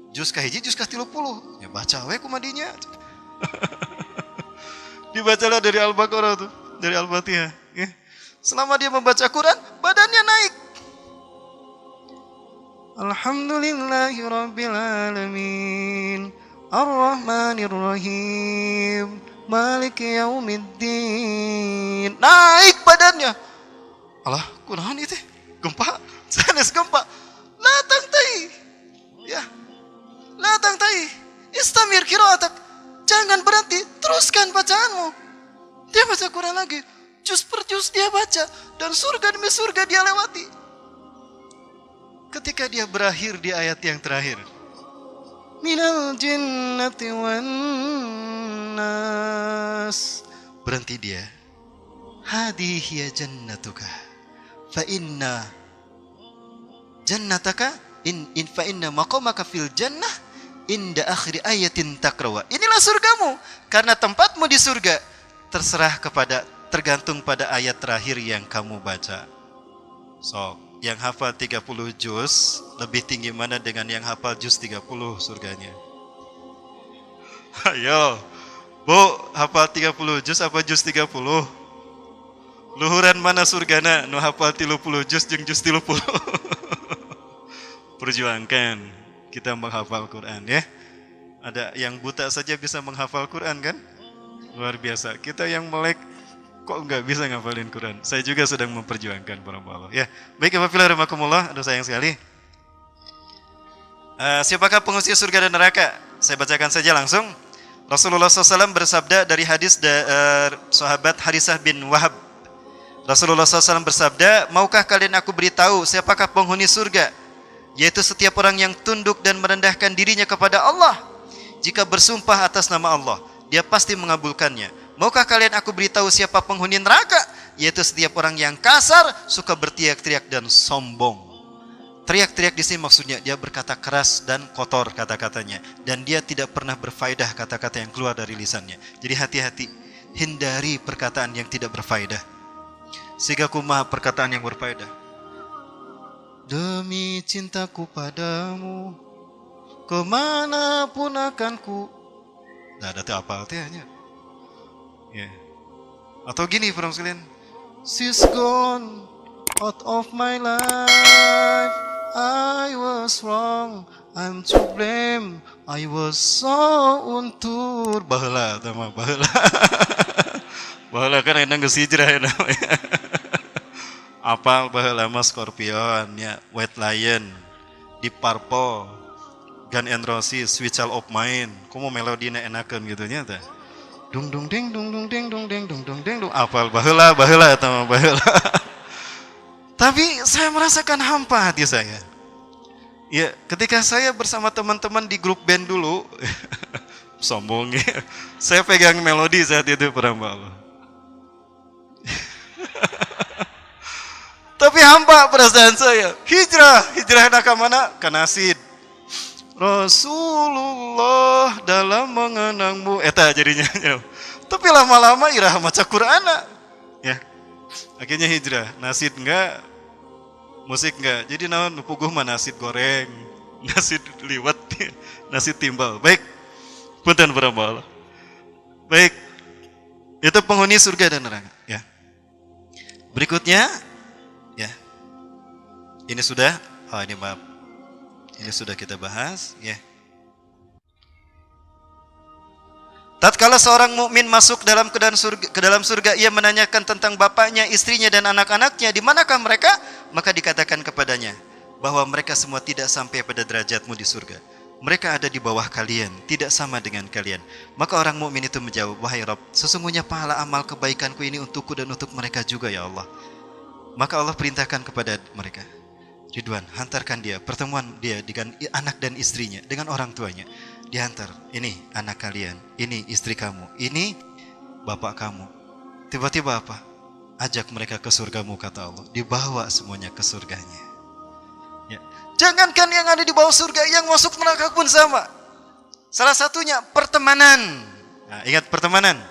Juz kahiji, juz ka 30. Ya baca we kumadinya. Dibacalah dari Al-Baqarah tuh. Dari Al-Fatihah. Ya. Selama dia membaca Quran, badannya naik. Alhamdulillahi Rabbil Alamin, Ar-Rahmanir Rahim, Maliki Yaumiddin. Naik badannya. Alah, kunaon itu? Gempa? Sanes gempa. Latang tai. Ya. Latang tai. Istamir qiraatak. Jangan berhenti, teruskan bacaanmu. Dia baca Quran lagi. Juz per juz dia baca. Dan surga demi surga dia lewati. Ketika dia berakhir di ayat yang terakhir. Minal jinnati wan nas. Berhenti dia. Hadihi ya jannatuka. Fa inna jannataka in fa inna maqamaka fil jannah inda akhir ayatin takrawa. Inilah surgamu karena tempatmu di surga tergantung pada ayat terakhir yang kamu baca. So, yang hafal 30 juz lebih tinggi mana dengan yang hafal juz 30 surganya? Ayo, Bu, hafal 30 juz apa juz 30? Luhuran mana surgana? Nu hafal 30 juz jeung juz 30. Perjuangkan kita menghafal Quran ya. Ada yang buta saja bisa menghafal Quran kan? Luar biasa. Kita yang melek kok nggak bisa ngafalin Quran? Saya juga sedang memperjuangkan para Allah. Ya, baik apabila rahimakumullah, aduh sayang sekali. Siapakah pengusia surga dan neraka? Saya bacakan saja langsung. Rasulullah SAW bersabda dari hadis sahabat Harisah bin Wahab. Rasulullah SAW bersabda, maukah kalian aku beritahu siapakah penghuni surga? Yaitu setiap orang yang tunduk dan merendahkan dirinya kepada Allah. Jika bersumpah atas nama Allah, dia pasti mengabulkannya. Maukah kalian aku beritahu siapa penghuni neraka? Yaitu setiap orang yang kasar, suka berteriak-teriak dan sombong. Teriak-teriak di sini maksudnya dia berkata keras dan kotor kata-katanya, dan dia tidak pernah berfaedah kata-kata yang keluar dari lisannya. Jadi hati-hati, hindari perkataan yang tidak berfaedah. Sehingga kumaha perkataan yang berfaedah. Demi cintaku padamu, kemanapun akan ku. Nah, ada apa artinya? Ya. Atau gini, para sekalian, she's gone out of my life. I was wrong, I'm to blame. I was so untur. Baheula tama baheula. Baheula kan enak geus hijrah namanya. Apal baheula mah Scorpion nya, White Lion, Deep Purple, Gun and Roses, Sweet Child of Mine. Kumaha melodina enakeun gitu nya teh. Dung dung ding dung dung ding dung ding dung dung ding dung. Apal baheula eta mah baheula. Tapi saya merasakan hampa hati saya. Ya, ketika saya bersama teman-teman di grup band dulu, sombong ya. Saya pegang melodi saat itu para Allah. Tapi hampa perasaan saya. Hijrah nak ke mana? Ke Nasid. Rasulullah dalam mengenangmu. Eta jadinya. Tapi lama-lama irah maca Qur'ana. Ya. Akhirnya hijrah. Nasid enggak, musik enggak. Jadi naon puguh mah nasi goreng, nasi liwet, nasi timbal. Baik. Punten para Allah. Baik. Itu penghuni surga dan neraka, ya. Berikutnya, ya. Ini sudah, ini maaf. Ini sudah kita bahas, ya. Tatkala seorang mukmin masuk ke dalam surga, ia menanyakan tentang bapaknya, istrinya dan anak-anaknya, di manakah mereka? Maka dikatakan kepadanya bahwa mereka semua tidak sampai pada derajatmu di surga. Mereka ada di bawah kalian, tidak sama dengan kalian. Maka orang mukmin itu menjawab, wahai Rabb, sesungguhnya pahala amal kebaikanku ini untukku dan untuk mereka juga ya Allah. Maka Allah perintahkan kepada mereka, Ridwan, hantarkan dia, pertemuan dia dengan anak dan istrinya, dengan orang tuanya. Dihantar, ini anak kalian, ini istri kamu, ini bapak kamu. Tiba-tiba apa? Ajak mereka ke surgamu, kata Allah. Dibawa semuanya ke surganya. Ya. Jangankan yang ada di bawah surga, yang masuk neraka pun sama. Salah satunya pertemanan. Nah, ingat pertemanan.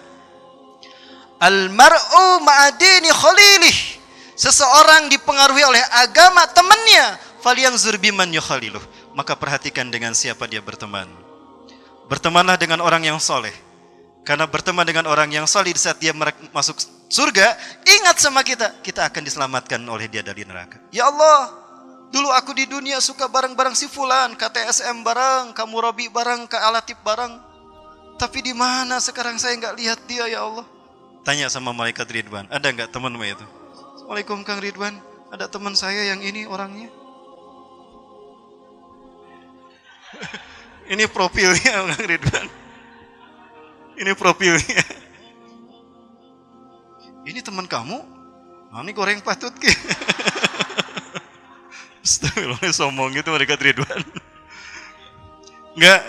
Al-mar'u ma'adini khalilih. Seseorang dipengaruhi oleh agama temannya. Falyanzur biman yukhaliluh. Maka perhatikan dengan siapa dia berteman. Bertemanlah dengan orang yang soleh. Karena berteman dengan orang yang soleh, di saat dia masuk surga, ingat sama kita, kita akan diselamatkan oleh dia dari neraka. Ya Allah, dulu aku di dunia suka barang-barang si fulan, KTSM barang, kamu Robi barang, Kak Alatip barang. Tapi di mana sekarang saya nggak lihat dia ya Allah. Tanya sama malaikat Ridwan, ada nggak temanmu itu? Assalamualaikum Kang Ridwan, ada teman saya yang ini orangnya. Ini profilnya Kang Ridwan. Ini profilnya. Ini teman kamu? Nah, ini goreng patut ke? Astagfirullah, sombong gitu mereka Ridwan. Enggak,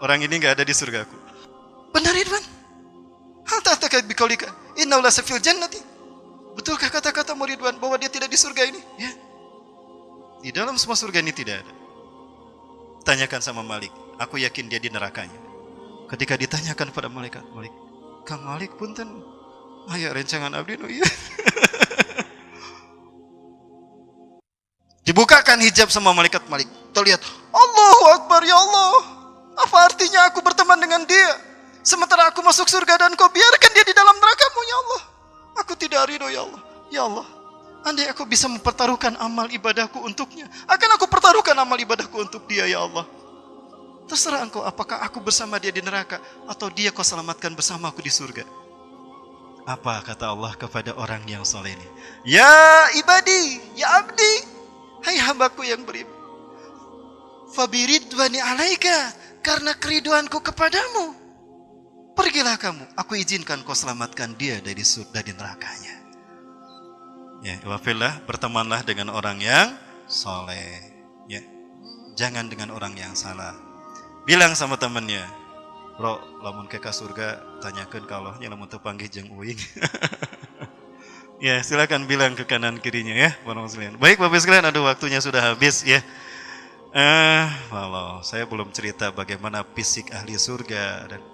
orang ini enggak ada di surgaku. Benar Ridwan? Hal ta'taka biqaulika innahu lasafil jannati. Betulkah kata-kata Ridwan bahwa dia tidak di surga ini? Ya. Di dalam semua surga ini tidak ada. Tanyakan sama Malik, aku yakin dia di nerakanya. Ketika ditanyakan pada malaikat, Malik, Kang Malik punten, aya rencangan abdi nu ieu. Dibukakan hijab sama malaikat Malik. Terlihat, Allahu Akbar ya Allah. Apa artinya aku berteman dengan dia? Sementara aku masuk surga dan kau biarkan dia di dalam neraka-Mu ya Allah. Aku tidak ridho ya Allah. Ya Allah, andai aku bisa mempertaruhkan amal ibadahku untuknya, akan aku pertaruhkan amal ibadahku untuk dia ya Allah. Terserah engkau, apakah aku bersama dia di neraka atau dia kau selamatkan bersama aku di surga. Apa kata Allah kepada orang yang soleh ini? Ya ibadi, ya abdi, hai hambaku yang beriman. Fabiridwani alaika, karena keriduanku kepadamu, pergilah kamu, aku izinkan kau selamatkan dia dari surga, dari nerakanya. Ya, wafillah, bertemanlah dengan orang yang soleh. Ya, jangan dengan orang yang salah. Bilang sama temannya, bro, lamun ke surga, tanyakan kalau nya lamun teu panggih jeung uing. Ya, silakan bilang ke kanan kirinya ya, Bapak sekalian. Baik, Bapak sekalian, aduh waktunya sudah habis ya. Walau saya belum cerita bagaimana fisik ahli surga dan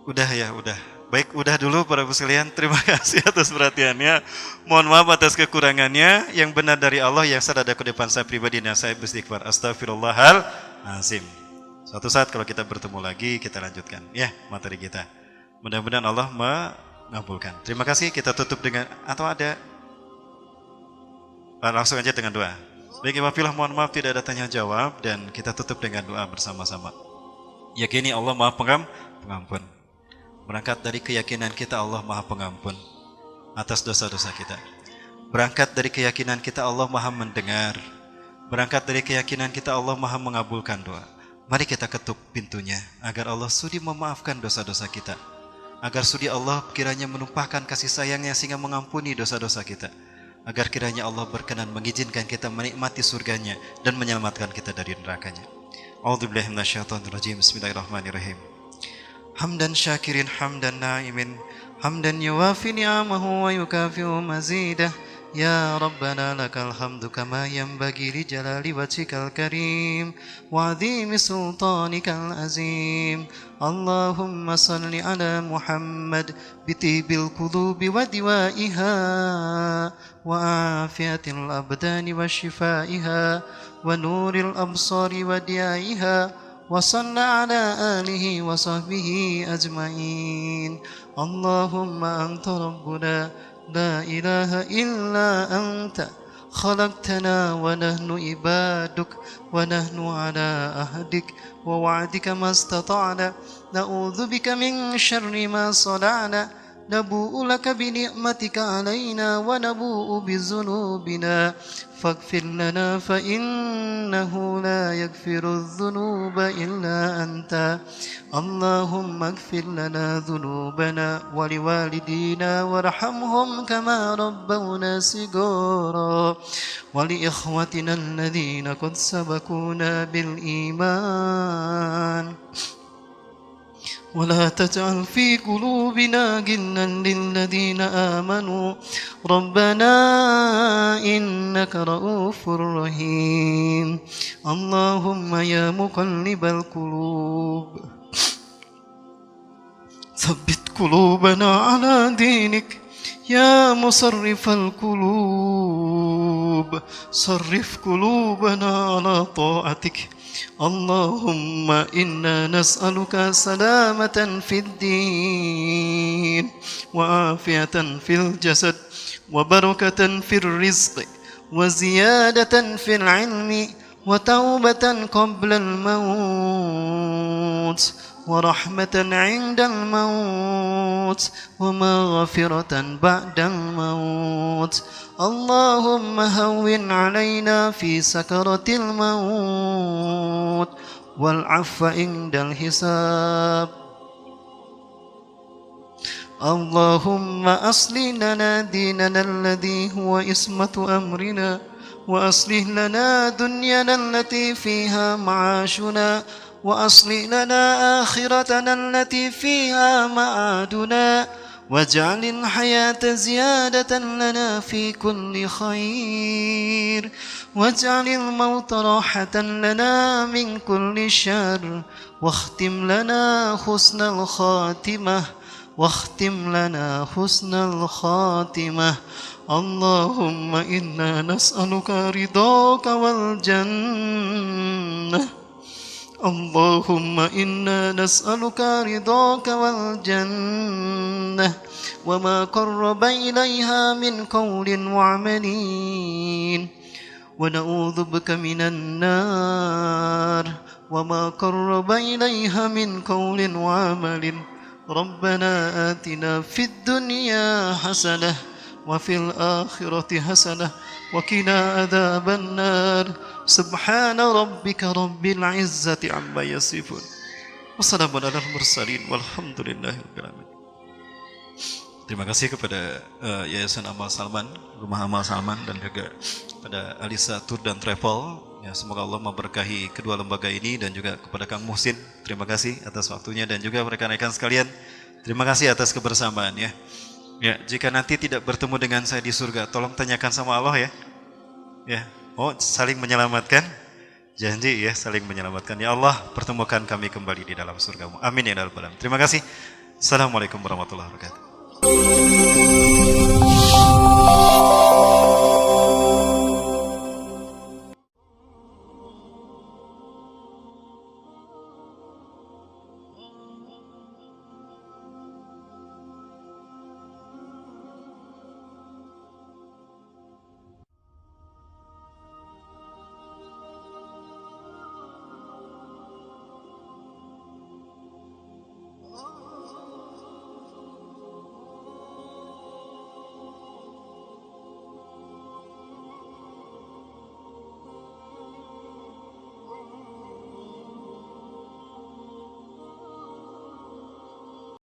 udah ya, udah. Baik, udah dulu para Bapak sekalian. Terima kasih atas perhatiannya. Mohon maaf atas kekurangannya. Yang benar dari Allah, yang salah dari depan saya pribadi dan saya beristighfar. Astagfirullahalazim. Suatu saat kalau kita bertemu lagi, kita lanjutkan ya materi kita. Mudah-mudahan Allah mengabulkan. Terima kasih. Kita tutup dengan, atau ada langsung aja dengan doa. Baik, wafilah, mohon maaf tidak ada tanya jawab dan kita tutup dengan doa bersama-sama. Yakini Allah Maha Pengampun. Berangkat dari keyakinan kita Allah Maha Pengampun atas dosa-dosa kita. Berangkat dari keyakinan kita Allah Maha Mendengar. Berangkat dari keyakinan kita Allah Maha Mengabulkan doa. Mari kita ketuk pintunya agar Allah sudi memaafkan dosa-dosa kita. Agar sudi Allah kiranya menumpahkan kasih sayangnya sehingga mengampuni dosa-dosa kita. Agar kiranya Allah berkenan mengizinkan kita menikmati surganya dan menyelamatkan kita dari nerakanya. A'udzubillahi minasyaitonirrajim. Bismillahirrahmanirrahim. Hamdan syakirin hamdan na'imin, hamdan yuwafi ni'amahu wa yukafi'u mazidah. Ya Rabbana lakal hamdu kama yanbaghi li jalali wajhikal karim wa 'azimi sultanikal azim. Allahumma salli ala Muhammad bitibil qulubi wa diwa'iha wa afiyatil abdani wa shifaiha wa nuril absari wa diya'iha. وصلى على آله وصحبه أجمعين. اللهم أنت ربنا لا إله إلا أنت خلقتنا ونحن عبادك ونحن على عهدك ووعدك ما استطعنا نعوذ بك من شر ما صنعنا نبوء لك بنعمتك علينا ونبوء بذنوبنا فاغفر لنا فإنه لا يغفر الذنوب إلا أنت. اللهم اغفر لنا ذنوبنا ولوالدينا وارحمهم كما ربونا صغارا ولإخوتنا الذين قد سبقونا بالإيمان ولا تجعل في قلوبنا غلا للذين آمنوا ربنا إنك رؤوف رحيم. اللهم يا مقلب القلوب ثبت قلوبنا على دينك. يا مصرف القلوب صرف قلوبنا على طاعتك. اللهم إنا نسألك سلامة في الدين وعافية في الجسد وبركة في الرزق وزيادة في العلم وتوبة قبل الموت ورحمة عند الموت ومغفرة بعد الموت. اللهم هون علينا في سكرة الموت والعفو عند الحساب. اللهم أصلح لنا ديننا الذي هو عصمة أمرنا وأصلح لنا دنيانا التي فيها معاشنا وأصلح لنا آخرتنا التي فيها معادنا واجعل الحياة زيادة لنا في كل خير واجعل الموت راحة لنا من كل شر واختم لنا حسن الخاتمة واختم لنا حسن الخاتمة. اللهم إنا نسألك رضاك والجنة. اللهم إنا نسألك رضاك والجنة وما قرب إليها من قول وعمل ونعوذ بك من النار وما قرب إليها من قول وعمل ربنا آتنا في الدنيا حسنة وفي الآخرة حسنة وقنا عذاب النار سبحان ربك رب العزة عما يصفون وسلام على المرسلين والحمد لله رب العالمين. Terima kasih kepada Yayasan Amal Salman, Rumah Amal Salman, dan juga pada Alisa Tour dan Travel. Ya, semoga Allah memberkahi kedua lembaga ini dan juga kepada Kang Muhsin. Terima kasih atas waktunya dan juga rekan-rekan sekalian. Terima kasih atas kebersamaan ya. Ya, jika nanti tidak bertemu dengan saya di surga, tolong tanyakan sama Allah ya. Ya, oh saling menyelamatkan. Janji ya, saling menyelamatkan. Ya Allah, pertemukan kami kembali di dalam surga-Mu. Amin ya rabbal alamin. Terima kasih. Assalamualaikum warahmatullahi wabarakatuh.